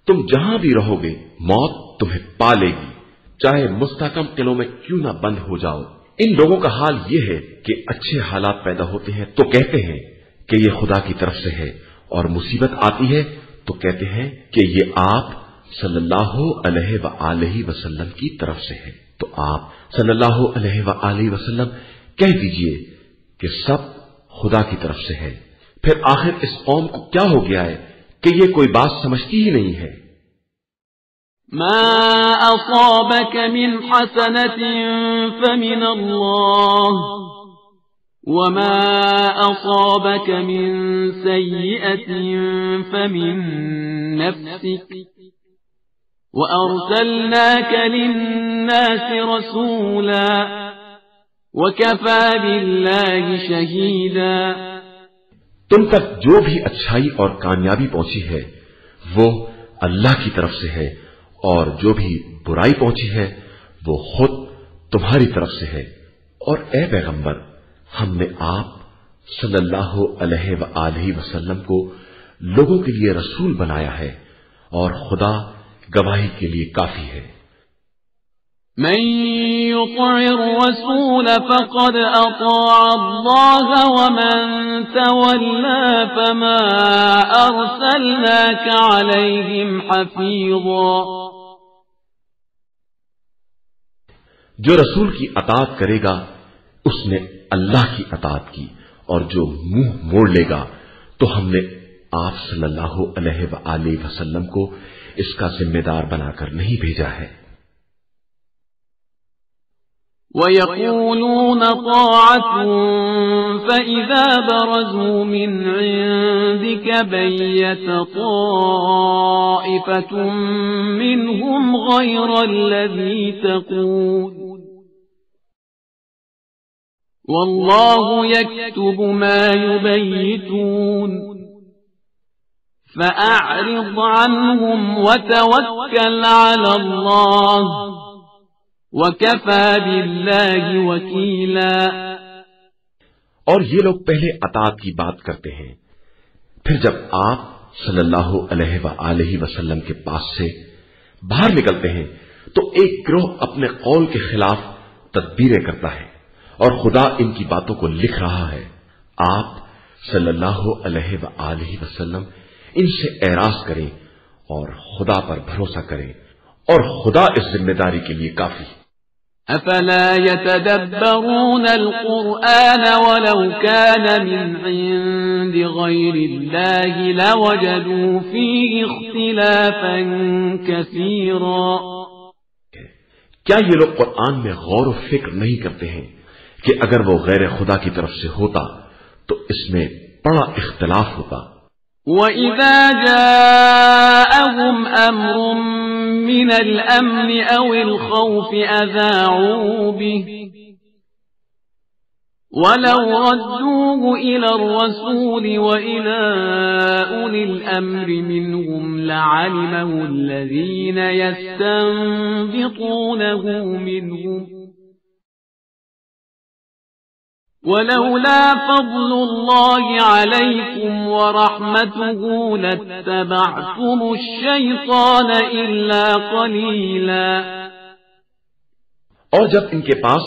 تم جہاں بھی رہوگے موت تمہیں پالےگی، چاہے مستحکم قلعوں میں کیوں نہ بند ہو جاؤ۔ ان لوگوں کا حال یہ ہے کہ اچھے حالات پیدا ہوتے ہیں تو کہتے ہیں کہ یہ خدا کی طرف سے ہے، اور مصیبت آتی ہے تو کہتے ہیں کہ یہ آپ صلی اللہ علیہ وآلہ وسلم کی طرف سے ہے۔ تو آپ صلی اللہ علیہ وآلہ وسلم کہہ دیجئے کہ سب خدا کی طرف سے ہے۔ پھر آخر اس قوم کو کیا ہو گیا ہے کہ یہ کوئی بات سمجھتی ہی نہیں ہے۔ ما أصابك من حسنة فمن الله وما أصابك من سيئة فمن نفسك وأرسلناك للناس رسولا وكفى بالله شهيدا تم تک جو بھی اچھائی اور کامیابی پہنچی ہے وہ اللہ کی طرف سے ہے، اور جو بھی برائی پہنچی ہے وہ خود تمہاری طرف سے ہے۔ اور اے پیغمبر، ہم نے آپ صلی اللہ علیہ وآلہ وسلم کو لوگوں کے لیے رسول بنایا ہے، اور خدا گواہی کے لیے کافی ہے۔ من يطع الرسول فقد أطاع الله ومن تولى فما أرسلناك عليهم حفيظا جو رسول کی اطاعت کرے گا اس نے اللہ کی اطاعت کی، اور جو منہ موڑ لے گا تو ہم نے آپ صلی اللہ علیہ وآلہ وسلم کو اس کا ذمہ دار بنا کر نہیں بھیجا ہے۔ وَيَقُولُونَ طَاعَةٌ فَإِذَا بَرَزُوا مِنْ عِنْدِكَ بَيَّتَ طَائِفَةٌ مِّنْهُمْ غَيْرَ الَّذِي تَقُولُ وَاللَّهُ يَكْتُبُ مَا يُبَيِّتُونَ فَأَعْرِضْ عَنْهُمْ وَتَوَكَّلْ عَلَى اللَّهِ وَكَفَى بِاللَّهِ وَكِيلًا اور یہ لوگ پہلے اطاعت کی بات کرتے ہیں، پھر جب آپ صلی اللہ علیہ وآلہ وسلم کے پاس سے باہر نکلتے ہیں تو ایک گروہ اپنے قول کے خلاف تدبیریں کرتا ہے، اور خدا ان کی باتوں کو لکھ رہا ہے۔ آپ صلی اللہ علیہ وآلہ وسلم ان سے اعراض کریں اور خدا پر بھروسہ کریں، اور خدا اس ذمہ داری کے لیے کافی۔ أَفَلَا يَتَدَبَّرُونَ الْقُرْآنَ وَلَوْ كَانَ مِنْ عِنْدِ غَيْرِ اللَّهِ لَوَجَدُوا فِيهِ اخْتِلَافًا كَثِيرًا کیا یہ لوگ قرآن میں غور و فکر نہیں کرتے ہیں کہ اگر وہ غیر خدا کی طرف سے ہوتا تو اس میں بڑا اختلاف ہوتا؟ وَإِذَا جَاءَهُمْ أَمْرٌ مِّنَ الْأَمْنِ أَوِ الْخَوْفِ أَذَاعُوا بِهِ وَلَوْ رَدُّوهُ إِلَى الرَّسُولِ وَإِلَى أُولِي الْأَمْرِ مِنْهُمْ لَعَلِمَهُ الَّذِينَ يَسْتَنبِطُونَهُ مِنْهُمْ وَلَوْلَا فَضْلُ اللَّهِ عَلَيْكُمْ وَرَحْمَتُهُ لَاتَّبَعْتُمُ الشَّيْطَانَ إِلَّا قَلِيلًا اور جب ان کے پاس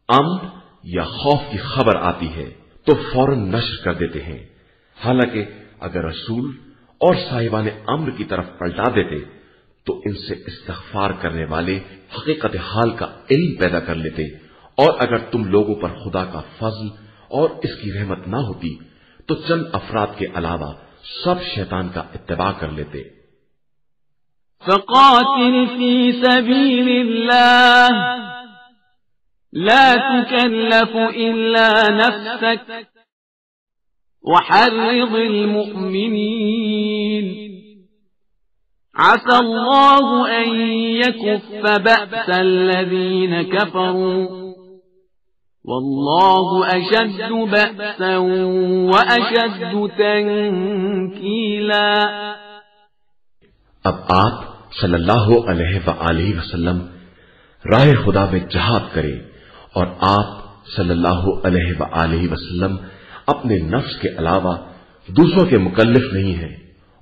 امن یا خوف کی خبر آتی ہے تو فوراً نشر کر دیتے ہیں، حالانکہ اگر رسول اور صاحبان امر کی طرف پلٹا دیتے تو ان سے استغفار کرنے والے حقیقت حال کا علم پیدا کر لیتے، اور اگر تم لوگوں پر خدا کا فضل اور اس کی رحمت نہ ہوتی تو چند افراد کے علاوہ سب شیطان کا اتباع کر لیتے۔ فقاتل في سبيل الله لا تكلف إلا نفسك وحرض المؤمنين عسى الله أن يكف بأس الذين كفروا والله أشد بأسا وأشد تنكيلا۔ اب آپ صلی اللہ علیہ وآلہ وسلم راہ خدا میں جہاد کریں، اور آپ صلی اللہ علیہ وآلہ وسلم اپنے نفس کے علاوہ دوسروں کے مکلف نہیں ہیں،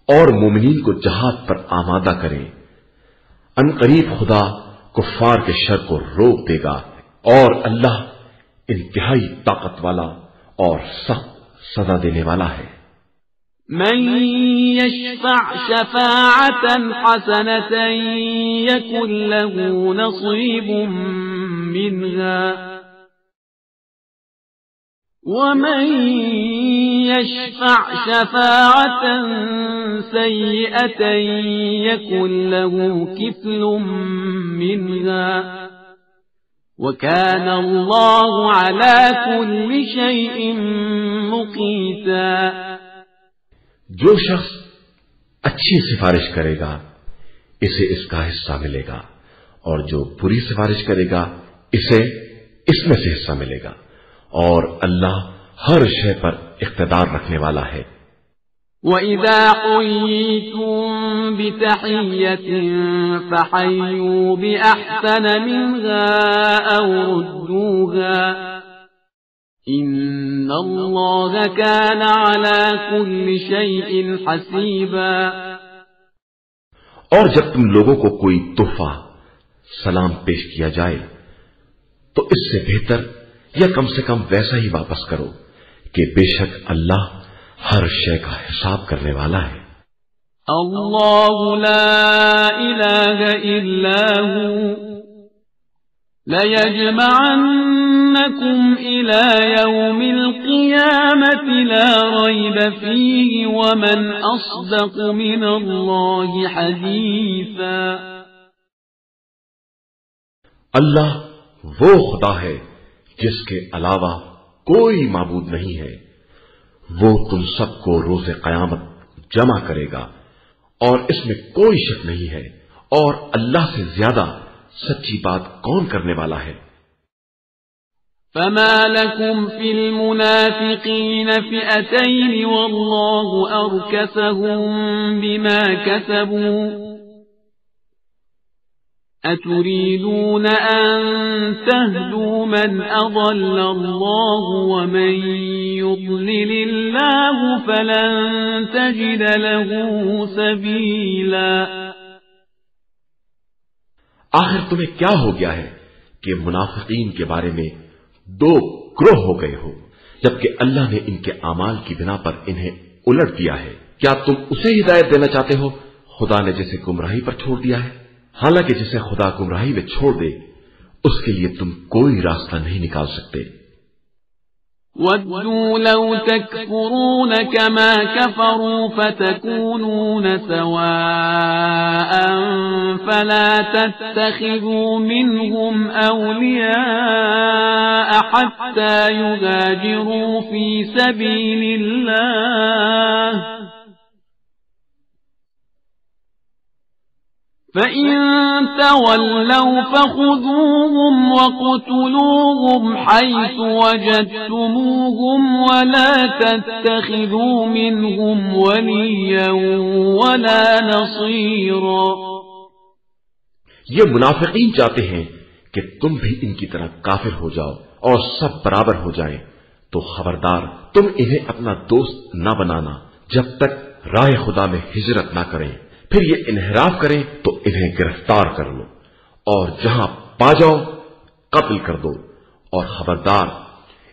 اور مومنین کو جہاد پر آمادہ کریں۔ ان قریب خدا کفار کے شر کو روک دے گا، اور اللہ انتہائی طاقت والا اور سخت سزا دینے والا ہے۔ من يشفع شفاعة حسنة يكن له نصيب منها ومن يشفع شفاعة سيئة يكن له كفل منها وكان الله على كل شيء مقيتا۔ جو شخص اچھی سفارش کرے گا اسے اس کا حصہ ملے گا، اور جو بری سفارش کرے گا اسے اس میں سے حصہ ملے گا، اور اللہ ہر شے پر اقتدار رکھنے والا ہے۔ وَإِذَا حُيِّيتُم بِتَحِيَّةٍ فَحَيُّوا بِأَحْسَنَ مِنْهَا أَوْ رُدُّوهَا إِنَّ اللَّهَ كَانَ عَلَى كُلِّ شَيْءٍ حَسِيبًا۔ اور جب تم لوگوں کو کوئی تحفہ سلام پیش کیا جائے تو اس سے بہتر یا کم سے کم ویسا ہی واپس کرو کہ بے شک اللہ ہر شے کا حساب کرنے والا ہے۔ اللہ لا الہ الا هو لَيَجْمَعَنَّكُمْ إِلَى يَوْمِ الْقِيَامَةِ لَا رَيْبَ فِيهِ وَمَنْ أَصْدَقُ مِنَ اللَّهِ حَدِيثًا۔ اللہ وہ خدا ہے جس کے علاوہ کوئی معبود نہیں ہے، وہ تم سب کو روز قیامت جمع کرے گا اور اس میں کوئی شک نہیں ہے، اور اللہ سے زیادہ سچی بات کون کرنے والا ہے۔ فما لكم في المنافقين فئتين والله أركسهم بما كسبوا أتريدون أن تهدوا من أضل الله ومن يضلل الله فلن تجد له سبيلا۔ آخر تمہیں کیا ہو گیا ہے کہ منافقین کے بارے میں دو گروہ ہو گئے ہو، جبکہ اللہ نے ان کے اعمال کی بنا پر انہیں الٹ دیا ہے؟ کیا تم اسے ہدایت دینا چاہتے ہو خدا نے جسے گمراہی پر چھوڑ دیا ہے؟ حالانکہ جسے خدا گمراہی میں چھوڑ دے اس کے لیے تم کوئی راستہ نہیں نکال سکتے۔ وَدُّوا لَوْ تَكْفُرُونَ كَمَا كَفَرُوا فَتَكُونُونَ سَوَاءً فَلَا تَتَّخِذُوا مِنْهُمْ أَوْلِيَاءَ حَتَّى يُهَاجِرُوا فِي سَبِيلِ اللَّهِ فَإِن تَوَلَّوْا فَخُذُوهُمْ وَاقْتُلُوهُمْ حَيْثُ وَجَدتُّمُوهُمْ وَلَا تَتَّخِذُوا مِنْهُمْ وَلِيًّا وَلَا نَصِيرًا۔ یہ منافقین چاہتے ہیں کہ تم بھی ان کی طرح کافر ہو جاؤ اور سب برابر ہو جائیں، تو خبردار تم انہیں اپنا دوست نہ بنانا جب تک راہ خدا میں ہجرت نہ کریں، پھر یہ انحراف کریں تو انہیں گرفتار کر لو اور جہاں پا جاؤ قتل کر دو، اور خبردار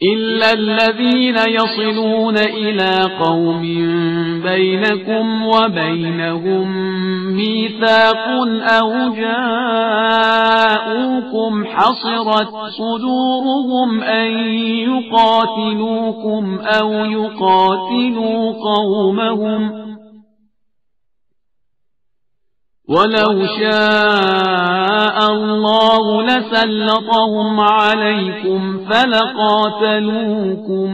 إلا الذين يصلون إلى قوم بينكم وبينهم ميثاق أو جاءوكم حصرت صدورهم أن يقاتلوكم أو يقاتلوا قومهم ولو شاء الله لسلطهم عليكم فلقاتلوكم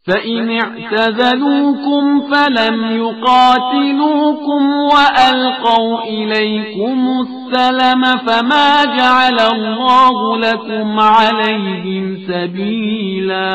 فإن اعتزلوكم فلم يقاتلوكم وألقوا إليكم السلم فما جعل الله لكم عليهم سبيلا۔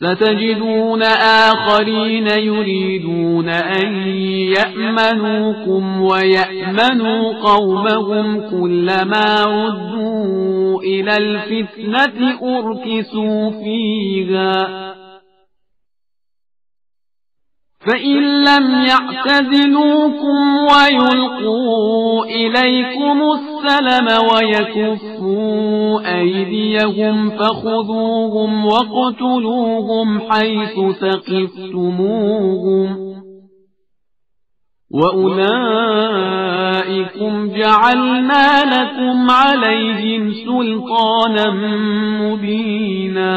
ستجدون آخرين يريدون أن يأمنوكم ويأمنوا قومهم كلما ردوا إلى الفتنة أركسوا فيها فإن لم يعتزلوكم ويلقوا إليكم السلم ويكفوا أيديهم فخذوهم واقتلوهم حيث ثقفتموهم وأولئكم جعلنا لكم عليهم سلطانا مبينا۔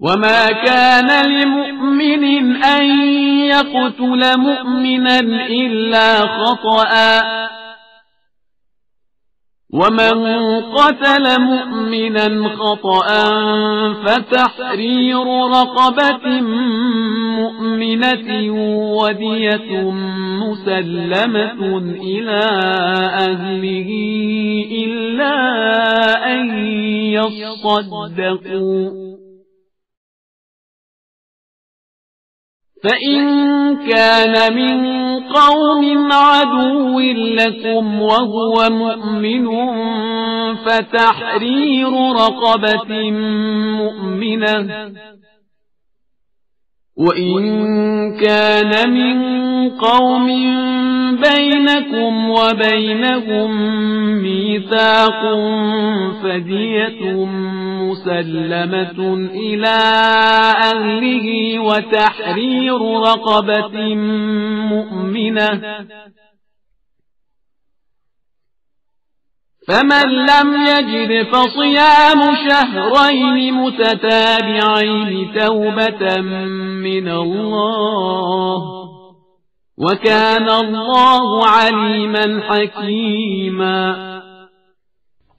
وما كان لمؤمن أن يقتل مؤمنا إلا خطأ ومن قتل مؤمنا خطأ فتحرير رقبة مؤمنة ودية مسلمة إلى أهله إلا أن يصدقوا فإن كان من قوم عدو لكم وهو مؤمن فتحرير رقبة مؤمنة وإن كان من قوم بينكم وبينهم ميثاق فدية مسلمة إلى أهله وتحرير رقبة مؤمنة فمن لم يجد فصيام شهرين متتابعين توبة من الله وكان الله عليما حكيما۔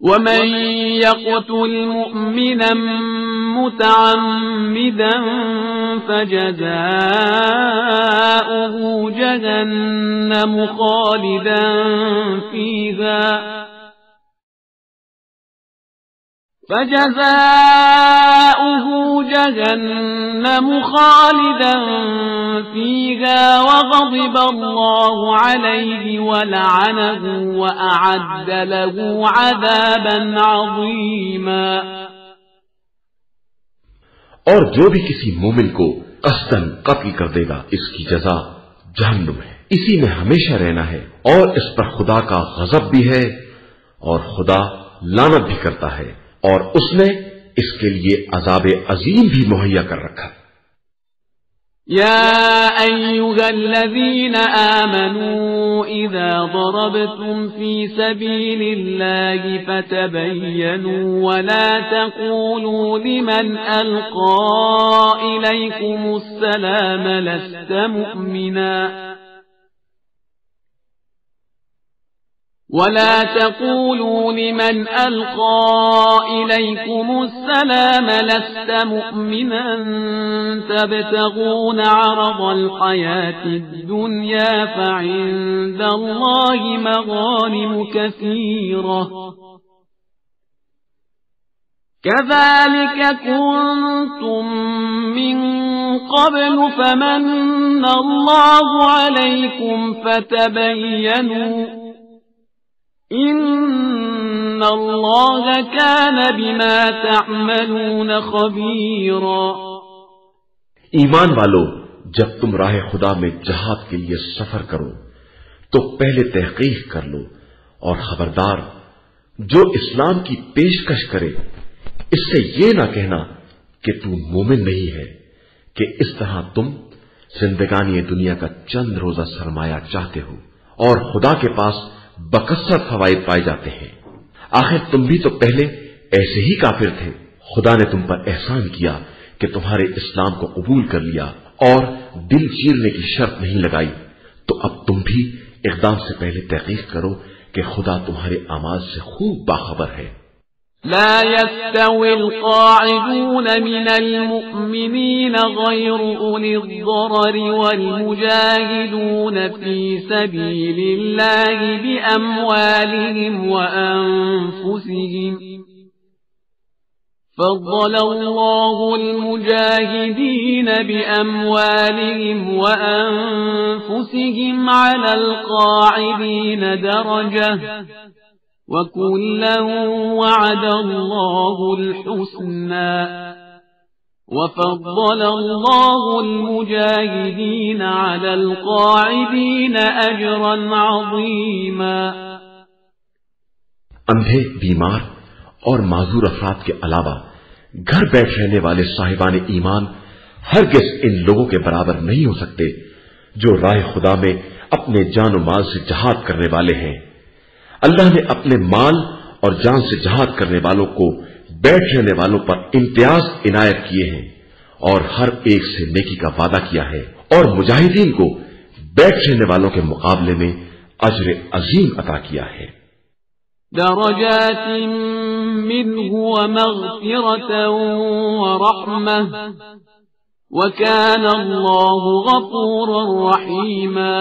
ومن يقتل مؤمنا متعمدا فجزاؤه جهنم خالدا فيها وغضب الله عليه ولعنه وأعد له عذابا عظيما. اور جو بھی کسی مومن کو قصدن قتل کر دے گا اس کی جزا جہنم ہے، اسی میں ہمیشہ رہنا ہے، اور اس پر خدا کا غضب بھی ہے اور خدا لعنت بھی کرتا ہے، اور اس نے اس کے لیے عذاب عظیم بھی مہیا کر رکھا. يا أيها الذين آمنوا إذا ضربتم في سبيل الله فتبينوا ولا تقولوا لمن ألقى إليكم السلام لست مؤمنا تبتغون عرض الحياة الدنيا فعند الله مغانم كثيرة كذلك كنتم من قبل فمن الله عليكم فتبينوا إن الله كان بما تعملون خبيرا. ایمان والو، جب تم راہ خدا میں جہاد کے لیے سفر کرو تو پہلے تحقیق کر لو، اور خبردار جو اسلام کی پیشکش کرے اس سے یہ نہ کہنا کہ تو مومن نہیں ہے کہ اس طرح تم زندگانی دنیا کا چند روزہ سرمایہ چاہتے ہو اور خدا کے پاس بکثرت فوائد پائے جاتے ہیں. آخر تم بھی تو پہلے ایسے ہی کافر تھے. خدا نے تم پر احسان کیا کہ تمہارے اسلام کو قبول کر لیا اور دل چیرنے کی شرط نہیں لگائی، تو اب تم بھی اقدام سے پہلے تحقیق کرو کہ خدا تمہارے اعمال سے خوب باخبر ہے. لا يستوي القاعدون من المؤمنين غير أولي الضرر والمجاهدون في سبيل الله بأموالهم وأنفسهم فضل الله المجاهدين بأموالهم وأنفسهم على القاعدين درجة وكلا وعد الله الحسنى وفضل الله المجاهدين على القاعدين أجرا عظيما. اندھے، بیمار اور معذور افراد کے علاوہ گھر بیٹھ رہنے والے صاحبان ایمان ہرگز ان لوگوں کے برابر نہیں ہو سکتے جو راہ خدا میں اپنے جان و مال سے جہاد کرنے والے ہیں. اللہ نے اپنے مال اور جان سے جہاد کرنے والوں کو بیٹھ رہنے والوں پر امتیاز عنایت کیے ہیں اور ہر ایک سے نیکی کا وعدہ کیا ہے، اور مجاہدین کو بیٹھ رہنے والوں کے مقابلے میں اجر عظیم عطا کیا ہے. درجات منه ومغفرة ورحمة وكان الله غفورا رحيما.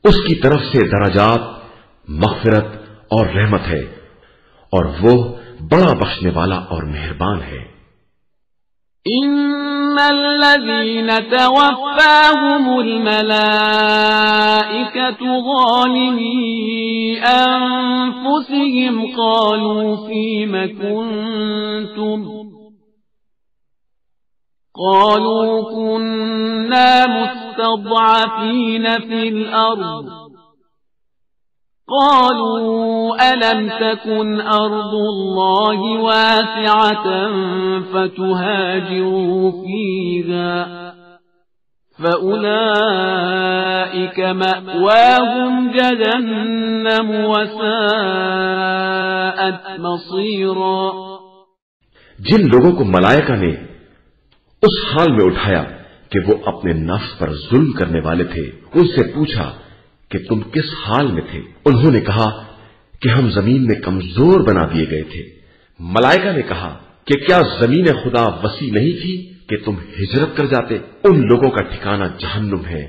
اس کی طرف سے درجات، مغفرت اور رحمت ہے، اور وہ بڑا بخشنے والا اور مہربان ہے. ان الذين توفاهم الملائكة ظالمي انفسهم قالوا فيم كنتم قالوا كنا مستضعفين في الأرض قالوا ألم تكن أرض الله واسعة فتهاجروا فيها فأولئك مأواهم جهنم وساءت مصيرا. جن لوگوں کو ملائکہ نے اس حال میں اٹھایا کہ وہ اپنے نفس پر ظلم کرنے والے تھے، ان سے پوچھا کہ تم کس حال میں تھے؟ انہوں نے کہا کہ ہم زمین میں کمزور بنا دیے گئے تھے۔ ملائکہ نے کہا کہ کیا زمین خدا وسیع نہیں تھی کہ تم ہجرت کر جاتے؟ ان لوگوں کا ٹھکانہ جہنم ہے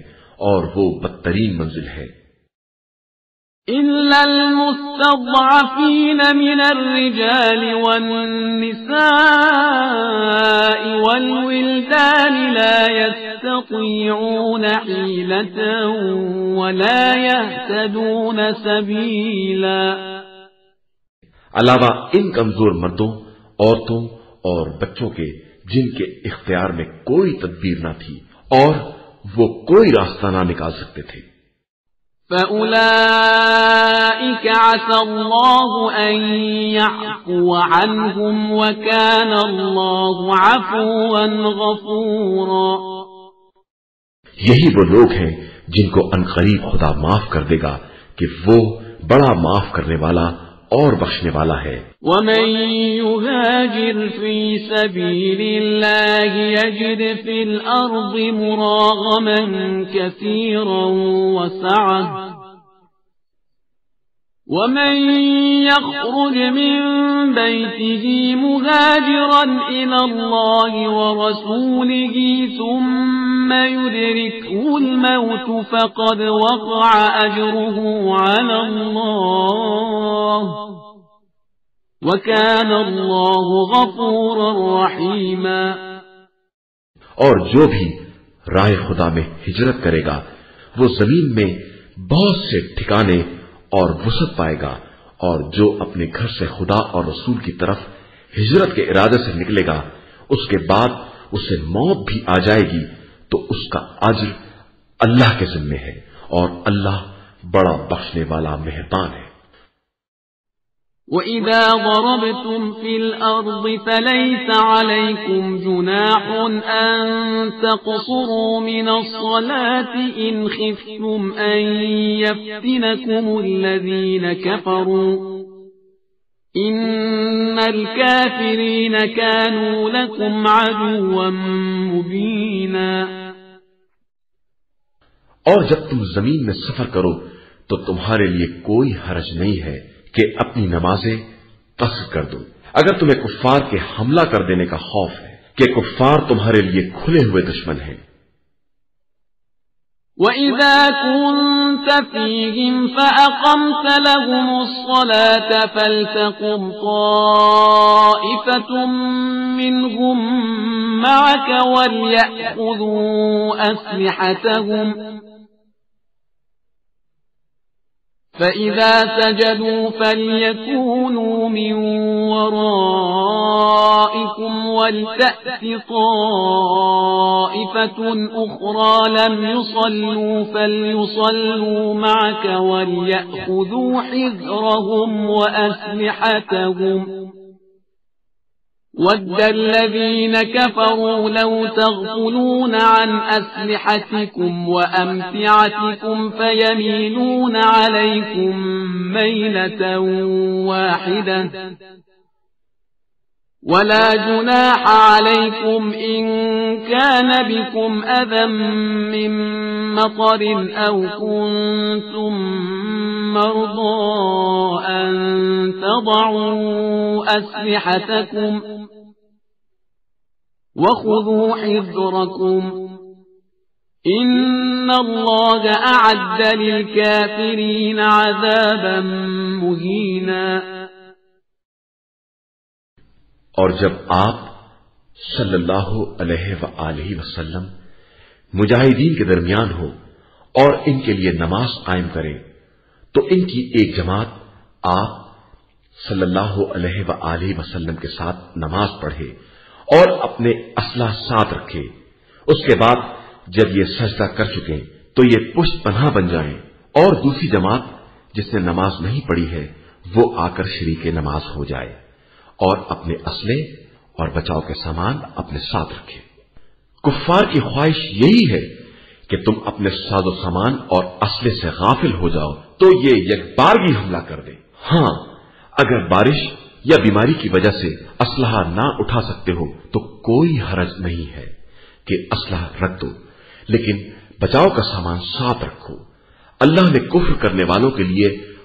اور وہ بدترین منزل ہے۔ إلا المستضعفين من الرجال والنساء والولدان لا يستطيعون حيلة ولا يهتدون سبيلا۔ علاوہ ان کمزور مردوں، عورتوں اور بچوں کے جن کے اختیار میں کوئی تدبیر نہ تھی اور وہ کوئی راستہ نہ نکال سکتے تھے۔ فَأُولَئِكَ عَسَى اللَّهُ أَن يَعْفُوَ عَنْهُمْ وَكَانَ اللَّهُ عَفُوًّا غَفُورًا۔ یہی وہ لوگ ہیں جن کو عنقریب خدا معاف کر دے گا کہ وہ بڑا معاف کرنے والا اور بخشنے والا ہے۔ وَمَن يُهَاجِرْ فِي سَبِيلِ اللَّهِ يَجِدْ فِي الْأَرْضِ مُرَاغَمًا كَثِيرًا وَسَعَةً وَمَن يَخْرُجْ مِن بَيْتِهِ مُهَاجِرًا إِلَى اللَّهِ وَرَسُولِهِ ثُمَّ يُدْرِكْهُ الْمَوْتُ فَقَدْ وَقَعَ أَجْرُهُ عَلَى اللَّهِ وَكَانَ اللَّهُ غَفُورًا رَّحِيمًا۔ اور جو بھی راہ خدا میں ہجرت کرے گا وہ زمین میں بہت سے ٹھکانے اور وسعت پائے گا، اور جو اپنے گھر سے خدا اور رسول کی طرف ہجرت کے ارادے سے نکلے گا اس کے بعد اسے موت بھی آ جائے گی تو اس کا اجر اللہ کے ذمے ہے، اور اللہ بڑا بخشنے والا مہربان ہے۔ وَإِذَا ضَرَبْتُمْ فِي الْأَرْضِ فَلَيْسَ عَلَيْكُمْ جُنَاحٌ أَن تَقْصُرُوا مِنَ الصَّلَاةِ إِنْ خِفْتُمْ أَن يَفْتِنَكُمُ الَّذِينَ كَفَرُوا إِنَّ الْكَافِرِينَ كَانُوا لَكُمْ عَدُوًّا مُبِينًا۔ اور جب تم زمین میں سفر کرو تو تمہارے لیے کوئی حرج نہیں ہے کہ اپنی نمازیں قصر کر دو، اگر تمہیں کفار کے حملہ کر دینے کا خوف ہے کہ کفار تمہارے لیے کھلے ہوئے دشمن ہیں۔ وَإِذَا كُنْتَ فِيهِمْ فَأَقَمْتَ لَهُمُ الصَّلَاةَ فَلْتَقُمْ طَائِفَةٌ مِّنْهُمْ مَعَكَ وَلْيَأْخُذُوا أَسْلِحَتَهُمْ فَإِذَا سَجَدُوا فَلْيَكُونُوا مِنْ وَرَائِكُمْ وَلْتَأْتِ طَائِفَةٌ أُخْرَى لَمْ يُصَلُّوا فَلْيُصَلُّوا مَعَكَ وَلْيَأْخُذُوا حِذْرَهُمْ وَأَسْلِحَتَهُمْ وَدَّ الَّذِينَ كَفَرُوا لَوْ تَغْفُلُونَ عَنْ أَسْلِحَتِكُمْ وَأَمْتِعَتِكُمْ فَيَمِيلُونَ عَلَيْكُمْ مَيْلَةً وَاحِدَةً وَلَا جُنَاحَ عَلَيْكُمْ إِن كَانَ بِكُمْ أَذًى مِّن مَّطَرٍ أَوْ كُنتُم مَّرْضَىٰ أَن تَضَعُوا أَسْلِحَتَكُمْ وَخُذُوا حِذْرَكُمْ إِنَّ اللَّهَ أَعَدَّ لِلْكَافِرِينَ عَذَابًا مُهِينًا۔ اور جب آپ صلی اللہ علیہ وآلہ وسلم مجاہدین کے درمیان ہو اور ان کے لیے نماز قائم کریں تو ان کی ایک جماعت آپ صلی اللہ علیہ وآلہ وسلم کے ساتھ نماز پڑھے اور اپنے اسلحہ ساتھ رکھے۔ اس کے بعد جب یہ سجدہ کر چکے تو یہ پشت پناہ بن جائیں، اور دوسری جماعت جس نے نماز نہیں پڑھی ہے وہ آ کر شریک نماز ہو جائے اور اپنے اسلحے اور بچاؤ کے سامان اپنے ساتھ رکھے۔ کفار کی خواہش یہی ہے کہ تم اپنے ساز و سامان اور اسلحے سے غافل ہو جاؤ تو یہ یکبارگی حملہ کر دے۔ ہاں، اگر بارش یا بیماری کی وجہ سے اسلحہ نہ اٹھا سکتے ہو تو کوئی حرج نہیں ہے کہ اسلحہ رکھ دو، لیکن بچاؤ کا سامان ساتھ رکھو۔ اللہ نے کفر کرنے والوں کے لیے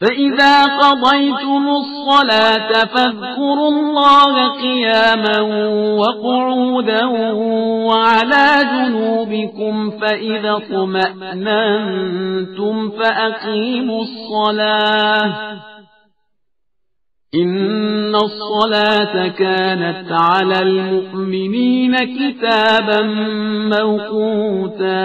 فإذا قضيتم الصلاة فاذكروا الله قياما وقعودا وعلى جنوبكم فإذا اطمأننتم فأقيموا الصلاة إن الصلاة كانت على المؤمنين كتابا موقوتا۔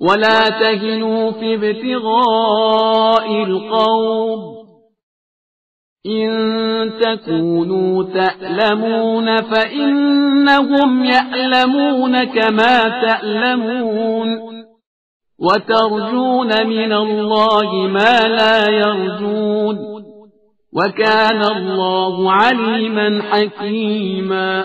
ولا تهنوا في ابتغاء القوم إن تكونوا تألمون فإنهم يألمون كما تألمون وترجون من الله ما لا يرجون وكان الله عليما حكيما۔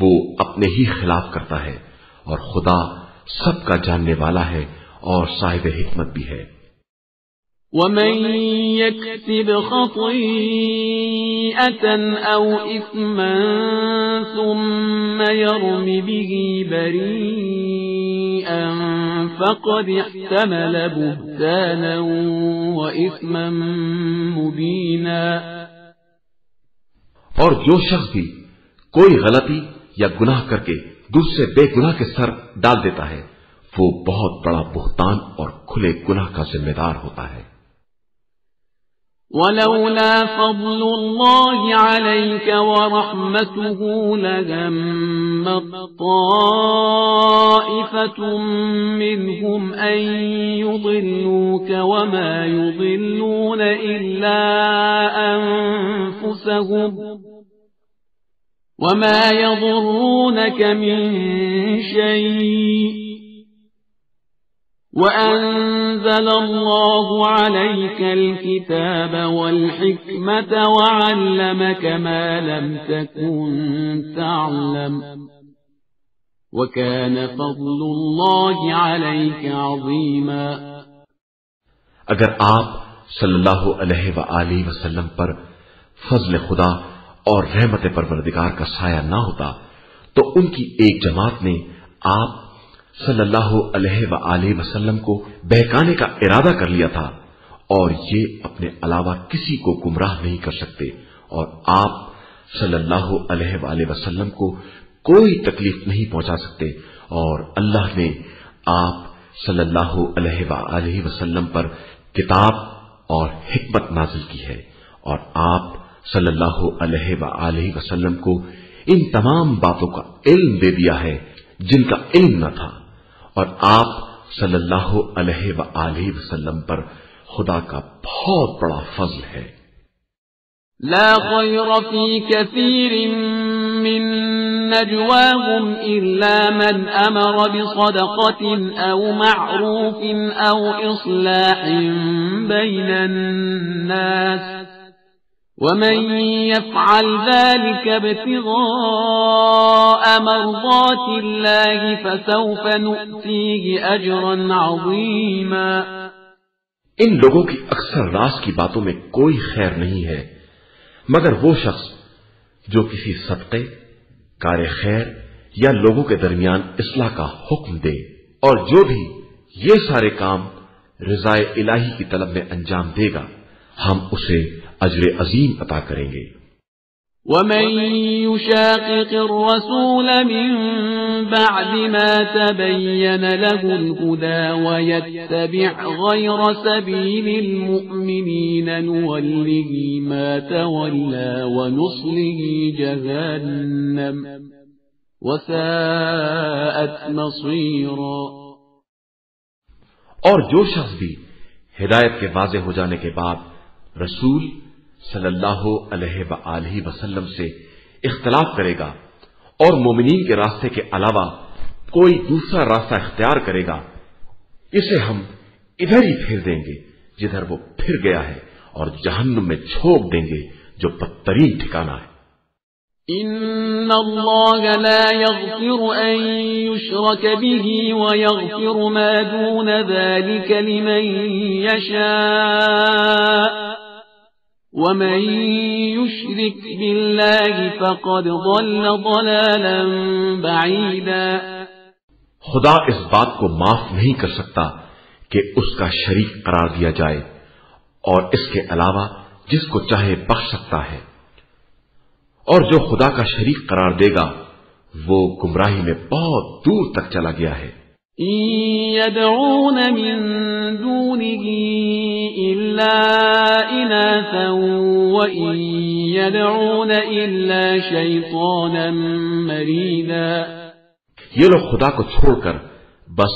وہ اپنے ہی خلاف کرتا ہے اور خدا سب کا جاننے والا ہے اور صاحب حکمت بھی ہے۔ وَمَن يَكْسِبْ خَطِيئَةً أَوْ إِثْمًا ثُمَّ يَرْمِ بِهِ بَرِيئًا فَقَدِ احْتَمَلَ بُهْتَانًا وَإِثْمًا مُبِينًا۔ اور جو شخص بھی کوئی غلطی یا گناہ کر کے دوسرے بے گناہ کے سر ڈال دیتا ہے وہ بہت بڑا بہتان اور کھلے گناہ کا ذمہ دار ہوتا ہے۔ وَلَوْلَا فَضْلُ اللَّهِ عَلَيْكَ وَرَحْمَتُهُ لَهَمَّتْ طَائِفَةٌ مِّنْهُمْ أَن يُضِلُّوكَ وَمَا يُضِلُّونَ إِلَّا أَنفُسَهُمْ وَمَا يَضُرُّونَكَ مِن شَيْءٍ وَأَنزَلَ اللَّهُ عَلَيْكَ الْكِتَابَ وَالْحِكْمَةَ وَعَلَّمَكَ مَا لَمْ تَكُن تَعْلَمُ وَكَانَ فَضْلُ اللَّهِ عَلَيْكَ عَظِيمًا۔ اگر آپ صلی اللہ علیہ وآلہ وسلم پر فضل خدا اور رحمت پروردگار کا سایہ نہ ہوتا تو ان کی ایک جماعت نے آپ صلی اللہ علیہ وآلہ وسلم کو بہکانے کا ارادہ کر لیا تھا، اور یہ اپنے علاوہ کسی کو گمراہ نہیں کر سکتے، اور آپ صلی اللہ علیہ وآلہ وسلم کو کوئی تکلیف نہیں پہنچا سکتے، اور اللہ نے آپ صلی اللہ علیہ وآلہ وسلم پر کتاب اور حکمت نازل کی ہے، اور آپ صلی اللہ علیہ وآلہ وسلم کو ان تمام باتوں کا علم دے دیا ہے جن کا علم نہ تھا، اور آپ صلی اللہ علیہ وآلہ وسلم پر خدا کا بہت بڑا فضل ہے۔ لا خير في كثير من نجواهم إلا من أمر بصدقة أو معروف أو إصلاح بين الناس ومن يفعل ذلك ابتغاء مرضات الله فسوف نؤتيه أجرا عظيما۔ ان لوگوں کی اکثر راز کی باتوں میں کوئی خیر نہیں ہے مگر وہ شخص جو کسی صدقے، کار خیر یا لوگوں کے درمیان اصلاح کا حکم دے، اور جو بھی یہ سارے کام رضائے الہی کی طلب میں انجام دے گا ہم اسے اجر عظیم عطا کریں گے۔ وَمَن يُشَاقِقِ الرَّسُولَ مِن بَعْدِ مَا تَبَيَّنَ لَهُ الْهُدَى وَيَتَّبِعْ غَيْرَ سَبِيلِ الْمُؤْمِنِينَ نُوَلِّهِ مَا تَوَلَّى وَنُصْلِهِ جَهَنَّمَ وَسَاءَتْ مَصِيرًا۔ اور جو شخص بھی ہدایت کے واضح ہو جانے کے بعد رسول صلی اللہ علیہ وآلہ وسلم سے اختلاف کرے گا اور مومنین کے راستے کے علاوہ کوئی دوسرا راستہ اختیار کرے گا اسے ہم ادھر ہی پھیر دیں گے جدھر وہ پھر گیا ہے اور جہنم میں جھونک دیں گے جو بدترین ٹھکانہ ہے۔ إن الله لا يغفر أن يشرك به ويغفر ما دون ذلك لمن يشاء ومن يشرك بالله فقد ضل ضلالا بعيدا۔ خدا اس بات کو معاف نہیں کر سکتا کہ اس کا شریک قرار دیا جائے اور اس کے علاوہ جس کو چاہے بخش سکتا ہے، اور جو خدا کا شریک قرار دے گا وہ گمراہی میں بہت دور تک چلا گیا ہے۔ يدعون من دونه إلا إناثا وإن يدعون إلا شيطانا مريدا۔ یہ لوگ خدا کو چھوڑ کر بس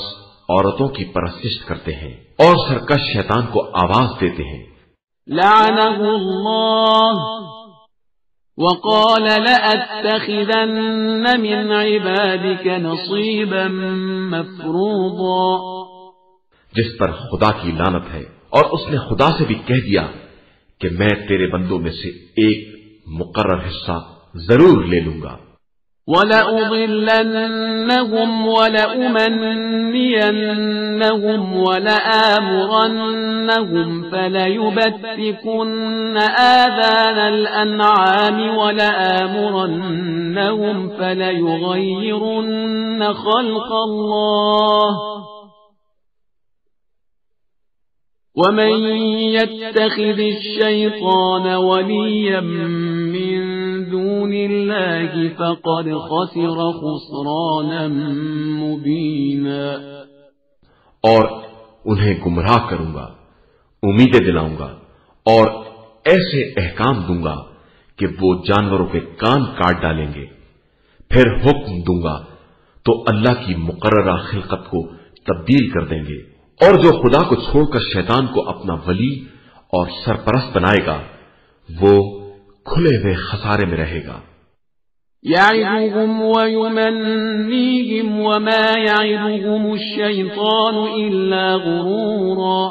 عورتوں کی پرستش کرتے ہیں اور سرکش شیطان کو آواز دیتے ہیں۔ لعنه الله وقال لأتخذن من عبادك نصيبا مفروضا۔ جس پر خدا کی لعنت ہے اور اس نے خدا سے بھی کہہ دیا کہ میں تیرے بندوں میں سے ایک مقرر حصہ ضرور لے لوں گا۔ وَلَأُضِلَّنَّهُمْ وَلَأُمَنِّيَنَّهُمْ وَلَآمُرَنَّهُمْ فَلَيُبَتِّكُنَّ آذَانَ الْأَنْعَامِ وَلَآمُرَنَّهُمْ فَلَيُغَيِّرُنَّ خَلْقَ اللَّهِ وَمَن يَتَّخِذِ الشَّيْطَانَ وَلِيًّا مِّن دُونِ اللَّهِ فَقَدْ خَسِرَ خُسْرَانًا مُبِينًا۔ اور انہیں گمراہ کروں گا، امیدیں دلاؤں گا اور ایسے احکام دوں گا کہ وہ جانوروں کے کان کاٹ ڈالیں گے، پھر حکم دوں گا تو اللہ کی مقررہ خلقت کو تبدیل کر دیں گے، اور جو خدا کو چھوڑ کر شیطان کو اپنا ولی اور سرپرست بنائے گا وہ کھلے ہوئے خسارے میں رہے گا۔ يَعِدُهُمْ وَيُمَنِّيهِمْ وَمَا يَعِدُهُمُ الشَّيْطَانُ إِلَّا غُرُورًا۔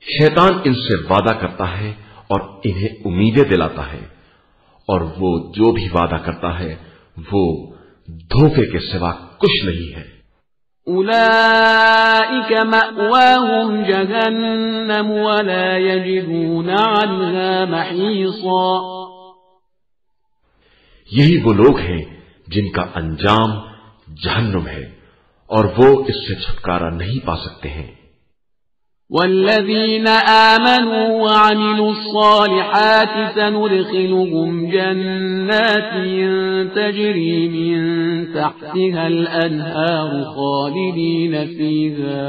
شیطان ان سے وعدہ کرتا ہے اور انہیں امیدیں دلاتا ہے، اور وہ جو بھی وعدہ کرتا ہے وہ دھوکے کے سوا کچھ نہیں ہے۔ أُولَئِكَ مَأْوَاهُمْ جَهَنَّمُ وَلَا يَجِدُونَ عَنْهَا مَحِيصًا۔ یہی وہ لوگ ہیں جن کا انجام جہنم ہے اور وہ اس سے چھٹکارا نہیں پا سکتے ہیں۔ والذین آمنوا وعملوا الصالحات سندخلهم جنات تجری من تحتها الأنهار خالدین فيها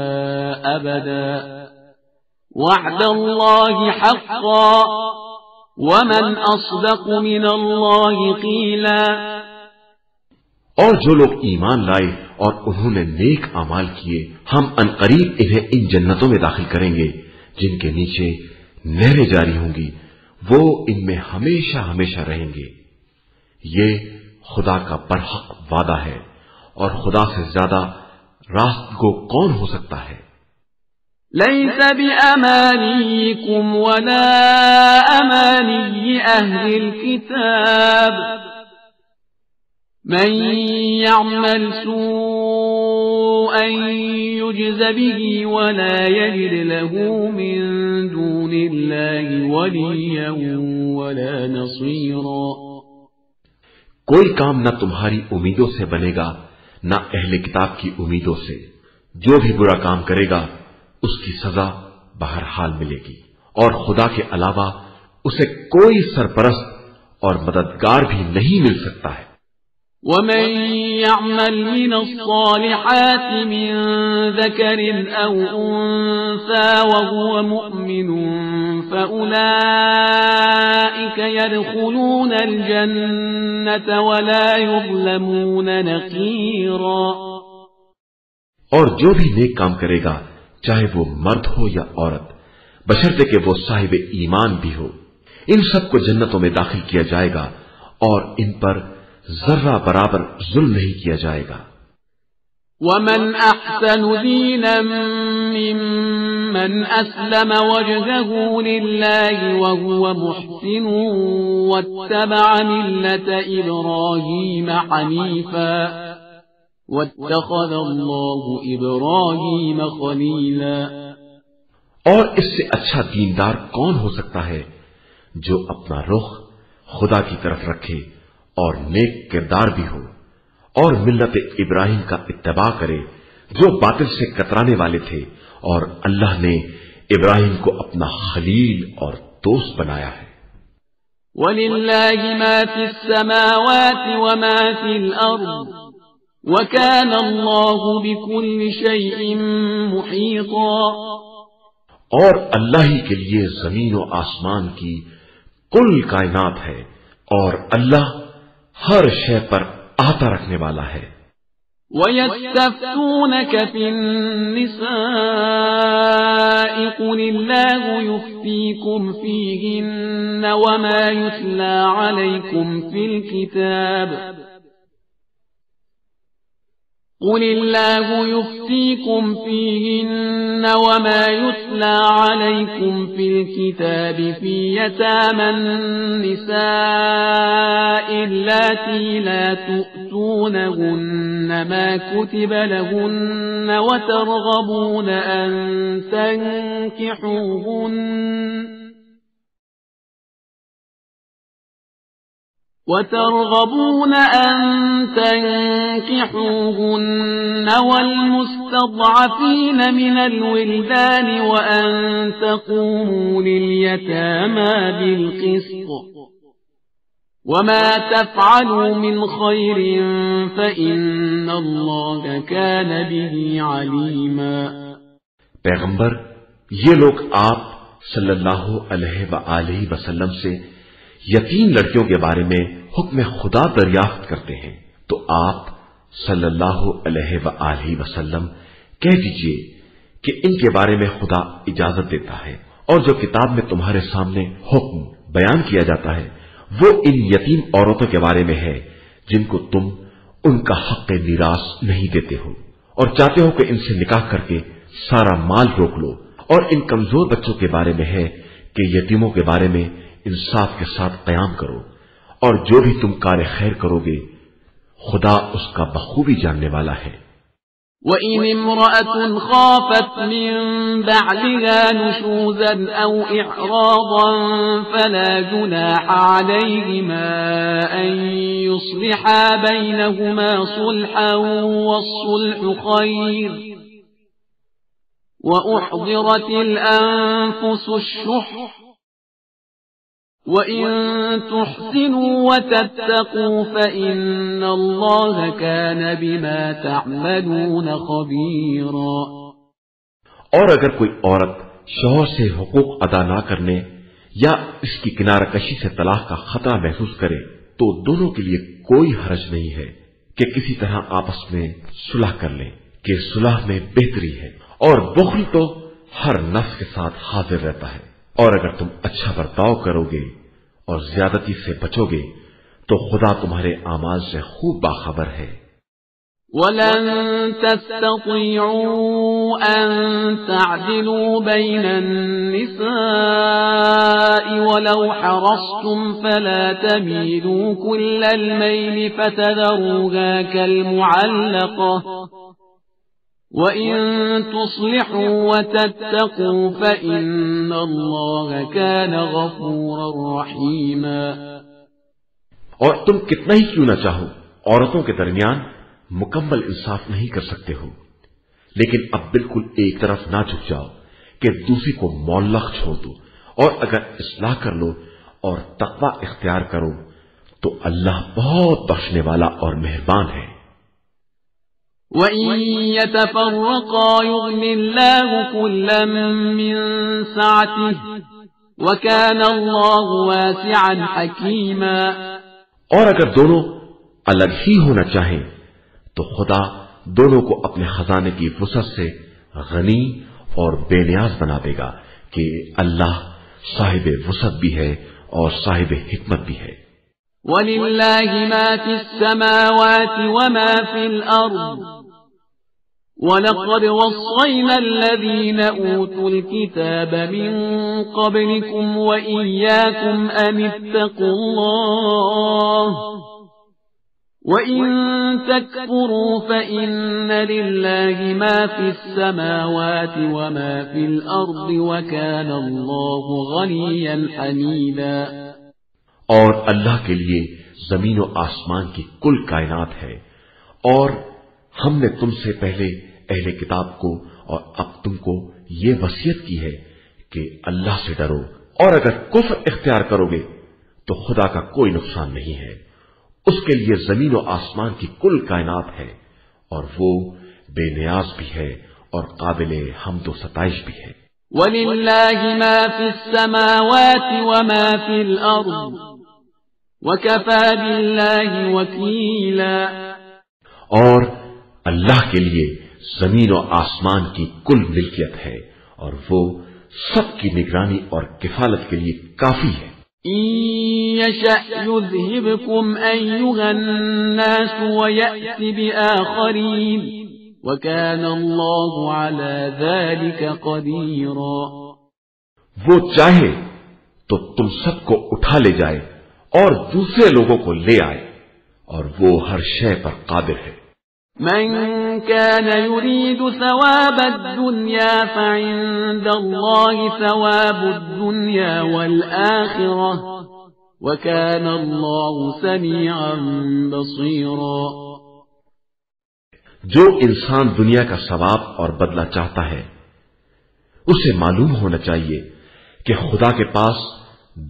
أبدا وعد الله حقا ومن أصدق من الله قیلا۔ اور جو لوگ ایمان لائے اور انہوں نے نیک اعمال کیے ہم عنقریب انہیں ان جنتوں میں داخل کریں گے جن کے نیچے نہریں جاری ہوں گی، وہ ان میں ہمیشہ ہمیشہ رہیں گے۔ یہ خدا کا برحق وعدہ ہے اور خدا سے زیادہ راست گو کون ہو سکتا ہے؟ ليس بأمانيكم ولا أماني أهل الكتاب من يعمل سوءا يجز به ولا يجد له من دون الله وليا ولا نصيرا۔ کوئی کام نہ تمہاری امیدوں سے بنے گا نہ اہل کتاب کی امیدوں سے، جو بھی برا کام کرے گا اس کی سزا بہرحال ملے گی، اور خدا کے علاوہ اسے کوئی سرپرست اور مددگار بھی نہیں مل سکتا ہے۔ ومن يعمل من الصالحات من ذكر أو أنثى وهو مؤمن فأولئك يدخلون الجنة ولا يظلمون نقيرا۔ اور جو بھی نیک کام کرے گا چاہے وہ مرد ہو یا عورت، بشرطے کہ وہ صاحب ایمان بھی ہو، ان سب کو جنتوں میں داخل کیا جائے گا اور ان پر ذرہ برابر ظلم نہیں کیا جائے گا۔ ومن احسن دینا ممن اسلم وجهه لله وهو محسن واتبع ملة ابراهيم حنيفا واتخذ الله ابراهيم خليلا۔ اور اس سے اچھا دیندار کون ہو سکتا ہے جو اپنا رخ خدا کی طرف رکھے اور نیک کردار بھی ہو اور ملت ابراہیم کا اتباع کرے جو باطل سے کترانے والے تھے، اور اللہ نے ابراہیم کو اپنا خلیل اور دوست بنایا ہے۔ وَلِلَّهِ مَا فِي السَّمَاوَاتِ وَمَا فِي الْأَرْضِ وَكَانَ اللَّهُ بِكُلِّ شَيْءٍ مُحِيطًا۔ اور اللہ ہی کے لیے زمین و آسمان کی کل کائنات ہے، اور اللہ ہر شے پر احاطہ رکھنے والا ہے۔ وَيَسْتَفْتُونَكَ فِي النِّسَاءِ قُلِ اللَّهُ يُفْتِيكُمْ فِيهِنَّ وَمَا يُتْلَى عَلَيْكُمْ فِي الْكِتَابِ قل الله يفتيكم فيهن وما يتلى عليكم في الكتاب في يتامى النساء اللاتي لا تؤتونهن ما كتب لهن وترغبون أن تنكحوهن والمستضعفين من الولدان وأن تقوموا لليتامى بالقسط وما تفعلوا من خير فإن الله كان به عليما۔ پیغمبر، یہ لوگ آپ صلی اللہ علیہ وآلہ وسلم سے یتیم لڑکیوں کے بارے میں حکم خدا دریافت کرتے ہیں، تو آپ صلی اللہ علیہ وآلہ وسلم کہہ دیجئے کہ ان کے بارے میں خدا اجازت دیتا ہے، اور جو کتاب میں تمہارے سامنے حکم بیان کیا جاتا ہے وہ ان یتیم عورتوں کے بارے میں ہے جن کو تم ان کا حق میراث نہیں دیتے ہو اور چاہتے ہو کہ ان سے نکاح کر کے سارا مال روک لو، اور ان کمزور بچوں کے بارے میں ہے کہ یتیموں کے بارے میں انصاف کے ساتھ قیام کرو، اور جو بھی تم کار خیر کرو گے خدا اس کا بخوبی جاننے والا ہے۔ وَإِنِ امْرَأَةٌ خَافَتْ مِنْ بَعْلِهَا نُشُوزًا أَوْ إِعْرَاضًا فَلَا جُنَاحَ عَلَيْهِمَا أَنْ يُصْلِحَا بَيْنَهُمَا صُلْحًا وَالصُّلْحُ خَيْرٌ وَأُحْضِرَتِ الْأَنفُسُ الشُّحَّ وَإِن تُحْسِنُوا وَتَتَّقُوا فَإِنَّ اللَّهَ كَانَ بِمَا تَعْمَلُونَ خَبِيرًا۔ اور اگر کوئی عورت شوہر سے حقوق ادا نہ کرنے یا اس کی کنارہ کشی سے طلاق کا خطرہ محسوس کرے تو دونوں کے لیے کوئی حرج نہیں ہے کہ کسی طرح آپس میں صلح کر لیں کہ صلح میں بہتری ہے، اور بخل تو ہر نفس کے ساتھ حاضر رہتا ہے، اور اگر تم اچھا برتاؤ کرو گے اور زیادتی سے بچو گے تو خدا تمہارے اعمال سے خوب باخبر ہے۔ وَلَن تَسْتَطِيعُوا أَن تَعْدِلُوا بَيْنَ النِّسَاءِ وَلَوْ حَرَصْتُمْ فَلَا تَمِيلُوا كُلَّ الْمَيْلِ فَتَذَرُوهَا كَالْمُعَلَّقَةِ وَإِن تُصْلِحُوا وَتَتَّقُوا فَإِنَّ اللَّهَ كَانَ غَفُورًا رَحِيمًا۔ اور تم کتنا ہی کیوں نہ چاہو عورتوں کے درمیان مکمل انصاف نہیں کر سکتے ہو، لیکن اب بالکل ایک طرف نہ جھک جاؤ کہ دوسری کو معلق چھوڑ دو، اور اگر اصلاح کر لو اور تقوی اختیار کرو تو اللہ بہت بخشنے والا اور مہربان ہے۔ وَإِن يَتَفَرَّقَا يُغْنِ اللَّهُ كُلًّا مِّن سَعَتِهِ وَكَانَ اللَّهُ وَاسِعًا حَكِيمًا۔ اور اگر دونوں الگ ہی ہونا چاہیں تو خدا دونوں کو اپنے خزانے کی وسعت سے غنی اور بے نیاز بنا دے گا کہ اللہ صاحب وسعت بھی ہے اور صاحب حکمت بھی ہے۔ وَلِلَّهِ مَا فِي السَّمَاوَاتِ وَمَا فِي الْأَرْضِ وَلَقَدْ وَصَّيْنَا الَّذِينَ أُوتُوا الْكِتَابَ مِنْ قَبْلِكُمْ وَإِيَّاكُمْ أَنِ اتَّقُوا اللَّهَ وَإِن تَكْفُرُوا فَإِنَّ لِلَّهِ مَا فِي السَّمَاوَاتِ وَمَا فِي الْأَرْضِ وَكَانَ اللَّهُ غَنِيًّا حَمِيدًا۔ اور اللہ کے لیے زمین و آسمان کی کل کائنات ہے، اور ہم نے تم سے پہلے اہل کتاب کو اور اب تم کو یہ وصیت کی ہے کہ اللہ سے ڈرو، اور اگر کفر اختیار کرو گے تو خدا کا کوئی نقصان نہیں ہے، اس کے لیے زمین و آسمان کی کل کائنات ہے، اور وہ بے نیاز بھی ہے اور قابل حمد و ستائش بھی ہے۔ وَلِلَّهِ مَا فِي السَّمَاوَاتِ وَمَا فِي الْأَرْضِ وَكَفَى بِاللَّهِ وَكِيلًا۔ اور اللہ کے لیے زمین و آسمان کی کل ملکیت ہے، اور وہ سب کی نگرانی اور کفالت کے لیے کافی ہے۔ إن يشأ يذهبكم أيها الناس ويأت بآخرين وكان الله على ذلك قديرا. وہ چاہے تو تم سب کو اٹھا لے جائے اور دوسرے لوگوں کو لے آئے اور وہ ہر شے پر قادر ہے. من كان يريد ثواب الدنيا فعند الله ثواب الدنيا والآخرة وكان الله سميعا بصيرا. جو انسان دنیا کا ثواب اور بدلہ چاہتا ہے اسے معلوم ہونا چاہیے کہ خدا کے پاس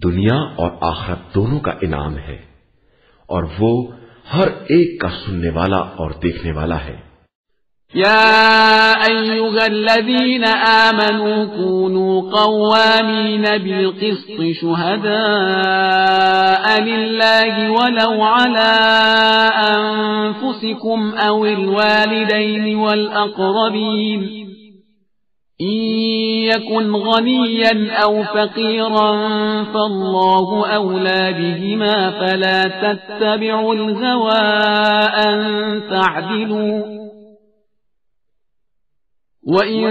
دنیا اور آخرت دونوں کا انعام ہے اور وہ ہر ایک کا سننے والا اور دیکھنے والا ہے. يا أيها الذين آمنوا كونوا قوامين بالقسط شهداء لله ولو على أنفسكم أو الوالدين والأقربين إن يكن غنيا أو فقيرا فالله أولى بهما فلا تتبعوا الهوى أن تعدلوا وَإِن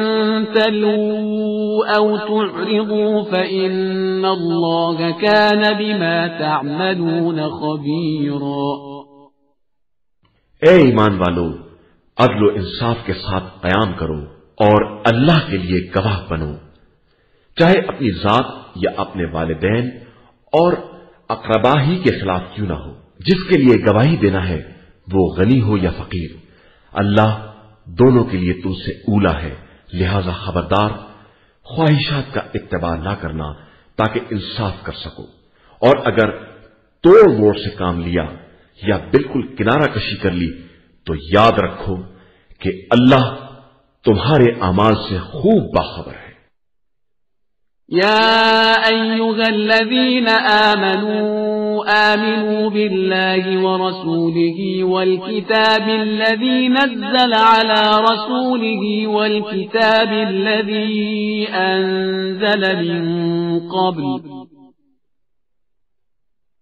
تَلْوُوا أَوْ تُعْرِضُوا فَإِنَّ اللَّهَ كَانَ بِمَا تَعْمَلُونَ خَبِيرًا. اے ایمان والو، عدل و انصاف کے ساتھ قیام کرو اور اللہ کے لیے گواہ بنو، چاہے اپنی ذات یا اپنے والدین اور اقربا ہی کے خلاف کیوں نہ ہو. جس کے لیے گواہی دینا ہے وہ غنی ہو یا فقیر، اللہ دونوں کے لیے تم سے اولا ہے، لہذا خبردار خواہشات کا اتباع نہ کرنا تاکہ انصاف کر سکو. اور اگر توڑ موڑ سے کام لیا یا بالکل کنارہ کشی کر لی تو یاد رکھو کہ اللہ تمہارے اعمال سے خوب باخبر ہے. يا أيها الذين آمنوا بالله ورسوله والكتاب الذي نزل على رسوله والكتاب الذي أنزل من قبل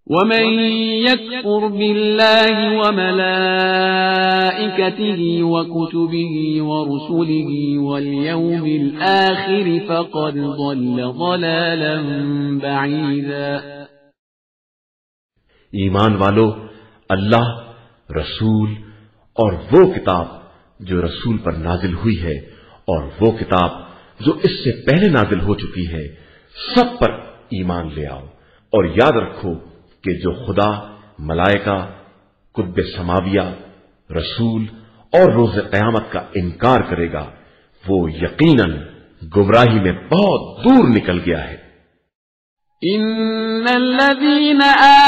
ومن يكفر بالله وملائكته وكتبه ورسله واليوم الآخر فقد ضل ضلالا بعيدا. ایمان والو، اللہ، رسول اور وہ کتاب جو رسول پر نازل ہوئی ہے اور وہ کتاب جو اس سے پہلے نازل ہو چکی ہے سب پر ایمان لے آؤ اور یاد رکھو کہ جو خدا، ملائکہ، کتب سماویہ، رسول اور روز قیامت کا انکار کرے گا وہ یقیناً گمراہی میں بہت دور نکل گیا ہے. ان الذين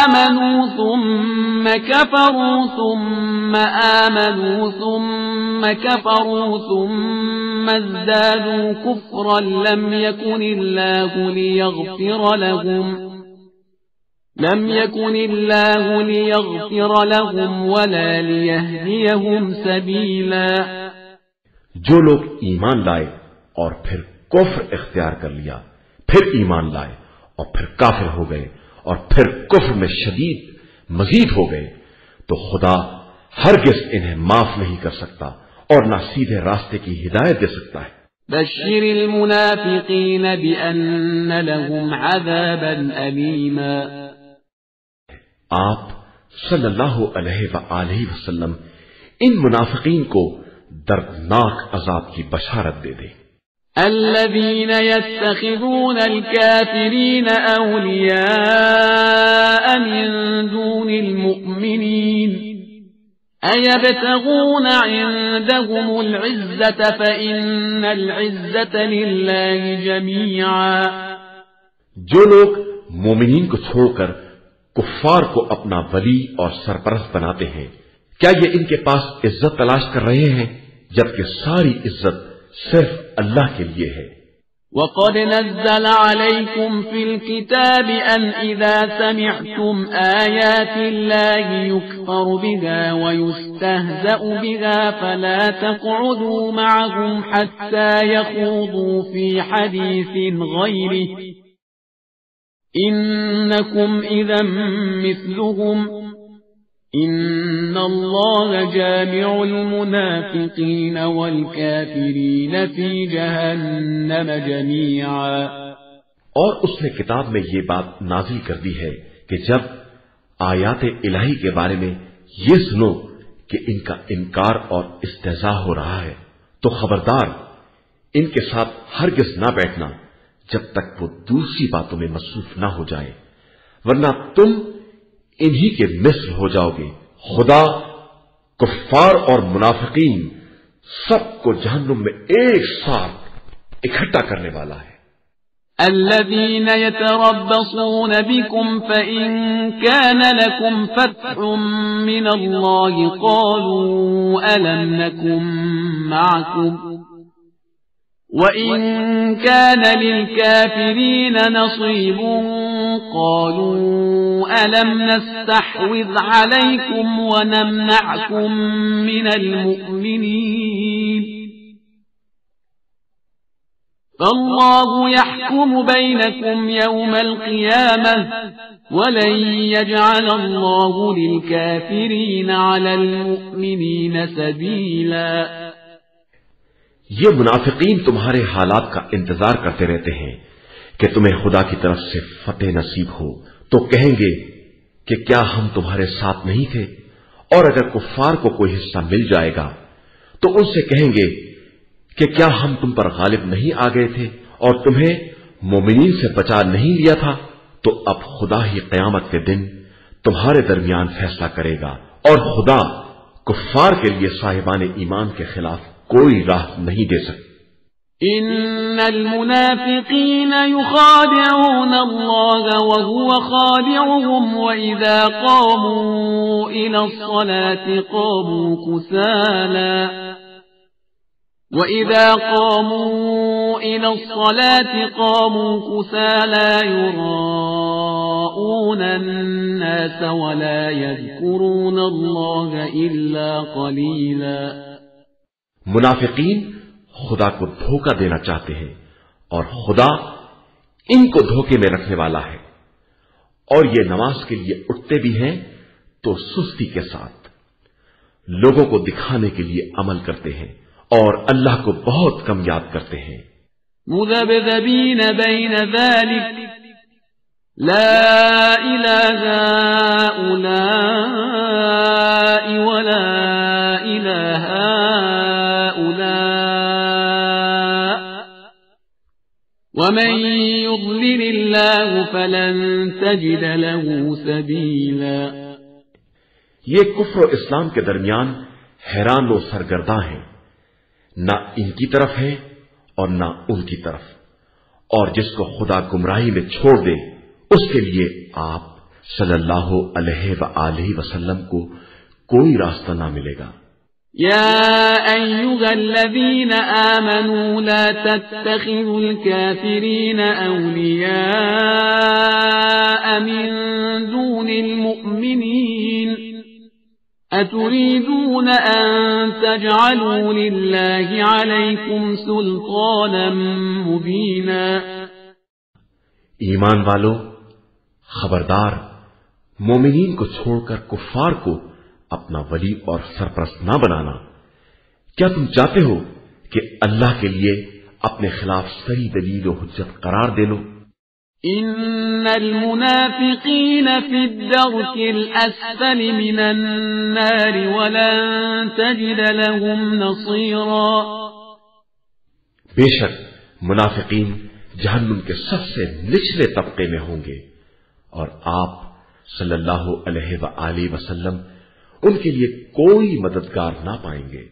آمنوا ثم كفروا ثم آمنوا ثم كفروا ثم ازدادوا كفرا لم يكن الله ليغفر لهم ولا ليهديهم سبيلا. جو لوگ ایمان لائے اور پھر کفر اختیار کر لیا، پھر ایمان لائے اور پھر کافر ہو گئے اور پھر کفر میں شدید مزید ہو گئے تو خدا ہرگز انہیں معاف نہیں کر سکتا اور نہ سیدھے راستے کی ہدایت دے سکتا ہے. بشر المنافقین بأن لهم عذابا ألیما. آپ صلی اللہ علیہ وآلہ وسلم ان منافقین کو دردناک عذاب کی بشارت دے دیں. الذين يتخذون الكافرين أولياء من دون المؤمنين أيبتغون عندهم العزة فإن العزة لله جميعا. جو لوگ مومنین کو چھوڑ کر کفار کو اپنا ولی اور سرپرست بناتے ہیں کیا یہ ان کے پاس عزت تلاش کر رہے ہیں جبکہ ساری عزت صرف اللہ کے لیے ہے. وَقَدْ نَزَّلَ عَلَيْكُمْ فِي الْكِتَابِ أَنْ إِذَا سَمِعْتُمْ آيَاتِ اللَّهِ يُكْفَرُ بِهَا وَيُسْتَهْزَأُ بِهَا فَلَا تَقْعُدُوا مَعَهُمْ حَتَّى يَخُوضُوا فِي حَدِيثٍ غَيْرِهِ إنكم إذا مثلهم إن الله جامع المنافقين والكافرين في جهنم جميعا۔ اور اس نے کتاب میں یہ بات نازل کر دی ہے کہ جب آیات الہی کے بارے میں یہ سنو کہ ان کا انکار اور استہزاء ہو رہا ہے تو خبردار ان کے ساتھ ہرگز نہ بیٹھنا جب تک وہ دوسری باتوں میں مصروف نہ ہو جائے، ورنہ تم انہی کے مثل ہو جاؤ گے۔ خدا کفار اور منافقین سب کو جہنم میں ایک ساتھ اکٹھا کرنے والا ہے۔ الذين يتربصون بكم فإن كان لكم فتح من الله قالوا ألم نكن معكم وإن كان للكافرين نصيب قالوا ألم نستحوذ عليكم ونمنعكم من المؤمنين فالله يحكم بينكم يوم القيامة ولن يجعل الله للكافرين على المؤمنين سبيلا۔ یہ منافقین تمہارے حالات کا انتظار کرتے رہتے ہیں کہ تمہیں خدا کی طرف سے فتح نصیب ہو تو کہیں گے کہ کیا ہم تمہارے ساتھ نہیں تھے، اور اگر کفار کو کوئی حصہ مل جائے گا تو ان سے کہیں گے کہ کیا ہم تم پر غالب نہیں آ گئے تھے اور تمہیں مومنین سے بچا نہیں لیا تھا۔ تو اب خدا ہی قیامت کے دن تمہارے درمیان فیصلہ کرے گا، اور خدا کفار کے لیے صاحبان ایمان کے خلاف کوئی راہ نہیں دے سکتا۔ ان المنافقین یخادعون اللہ وهو خادعهم واذا قاموا الى الصلاة قاموا كسالا وَإِذَا قَامُوا إِلَى الصَّلَاةِ قَامُوا كُسَالَى يُرَاءُونَ النَّاسَ وَلَا يَذْكُرُونَ اللَّهَ إِلَّا قَلِيلًا۔ منافقین خدا کو دھوکہ دینا چاہتے ہیں اور خدا ان کو دھوکے میں رکھنے والا ہے، اور یہ نماز کے لیے اٹھتے بھی ہیں تو سستی کے ساتھ، لوگوں کو دکھانے کے لیے عمل کرتے ہیں اور اللہ کو بہت کم یاد کرتے ہیں۔ مذبذبین بین ذلک لا الہ هؤلاء ولا الہ هؤلاء ومن يضلل اللہ فلن تجد له سبیلا۔ یہ کفر و اسلام کے درمیان حیران و سرگرداں ہیں، نہ ان کی طرف ہے اور نہ ان کی طرف، اور جس کو خدا گمراہی میں چھوڑ دے اس کے لیے آپ صلی اللہ علیہ وآلہ وسلم کو کوئی راستہ نہ ملے گا۔ یا ایھا الذین آمنوا لا تتخذوا الکافرین اولیاء من دون المؤمنین أتريدون أن تجعلوا لله عليكم سلطانا مبينا۔ ایمان والو، خبردار مومنین کو چھوڑ کر کفار کو اپنا ولی اور سرپرست نہ بنانا۔ کیا تم چاہتے ہو کہ اللہ کے لیے اپنے خلاف صحیح دلیل و حجت قرار دے لو؟ ان المنافقین فی الدرک الاسفل من النار ولن تجد لهم نصیرا۔ بے شک منافقین جہنم کے سب سے نچلے طبقے میں ہوں گے، اور آپ صلی اللہ علیہ وآلہ وسلم ان کے لیے کوئی مددگار نہ پائیں گے۔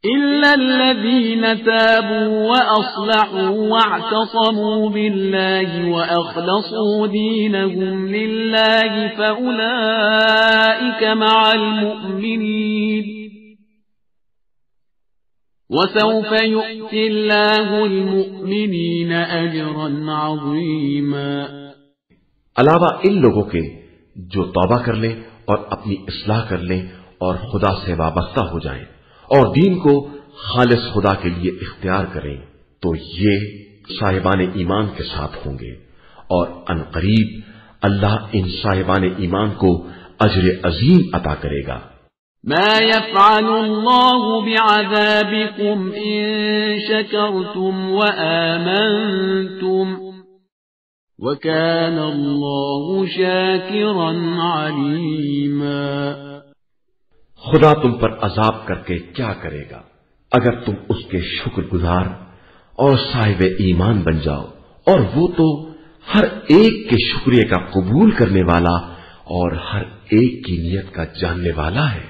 إلا الذين تابوا وأصلحوا واعتصموا بالله وأخلصوا دينهم لله فأولئك مع المؤمنين وسوف يؤتي الله المؤمنين أجرا عظيما۔ علاوہ ان لوگوں کے جو توبہ کر لیں اور اپنی اصلاح کر لیں اور خدا سے وابستہ ہو جائیں اور دین کو خالص خدا کے لیے اختیار کریں، تو یہ صاحبان ایمان کے ساتھ ہوں گے، اور عنقریب اللہ ان صاحبان ایمان کو اجر عظیم عطا کرے گا۔ ما يفعل الله بعذابكم إن شكرتم وآمنتم وكان الله شاكرا عليما۔ خدا تم پر عذاب کر کے کیا کرے گا اگر تم اس کے شکر گزار اور صاحب ایمان بن جاؤ، اور وہ تو ہر ایک کے شکریہ کا قبول کرنے والا اور ہر ایک کی نیت کا جاننے والا ہے۔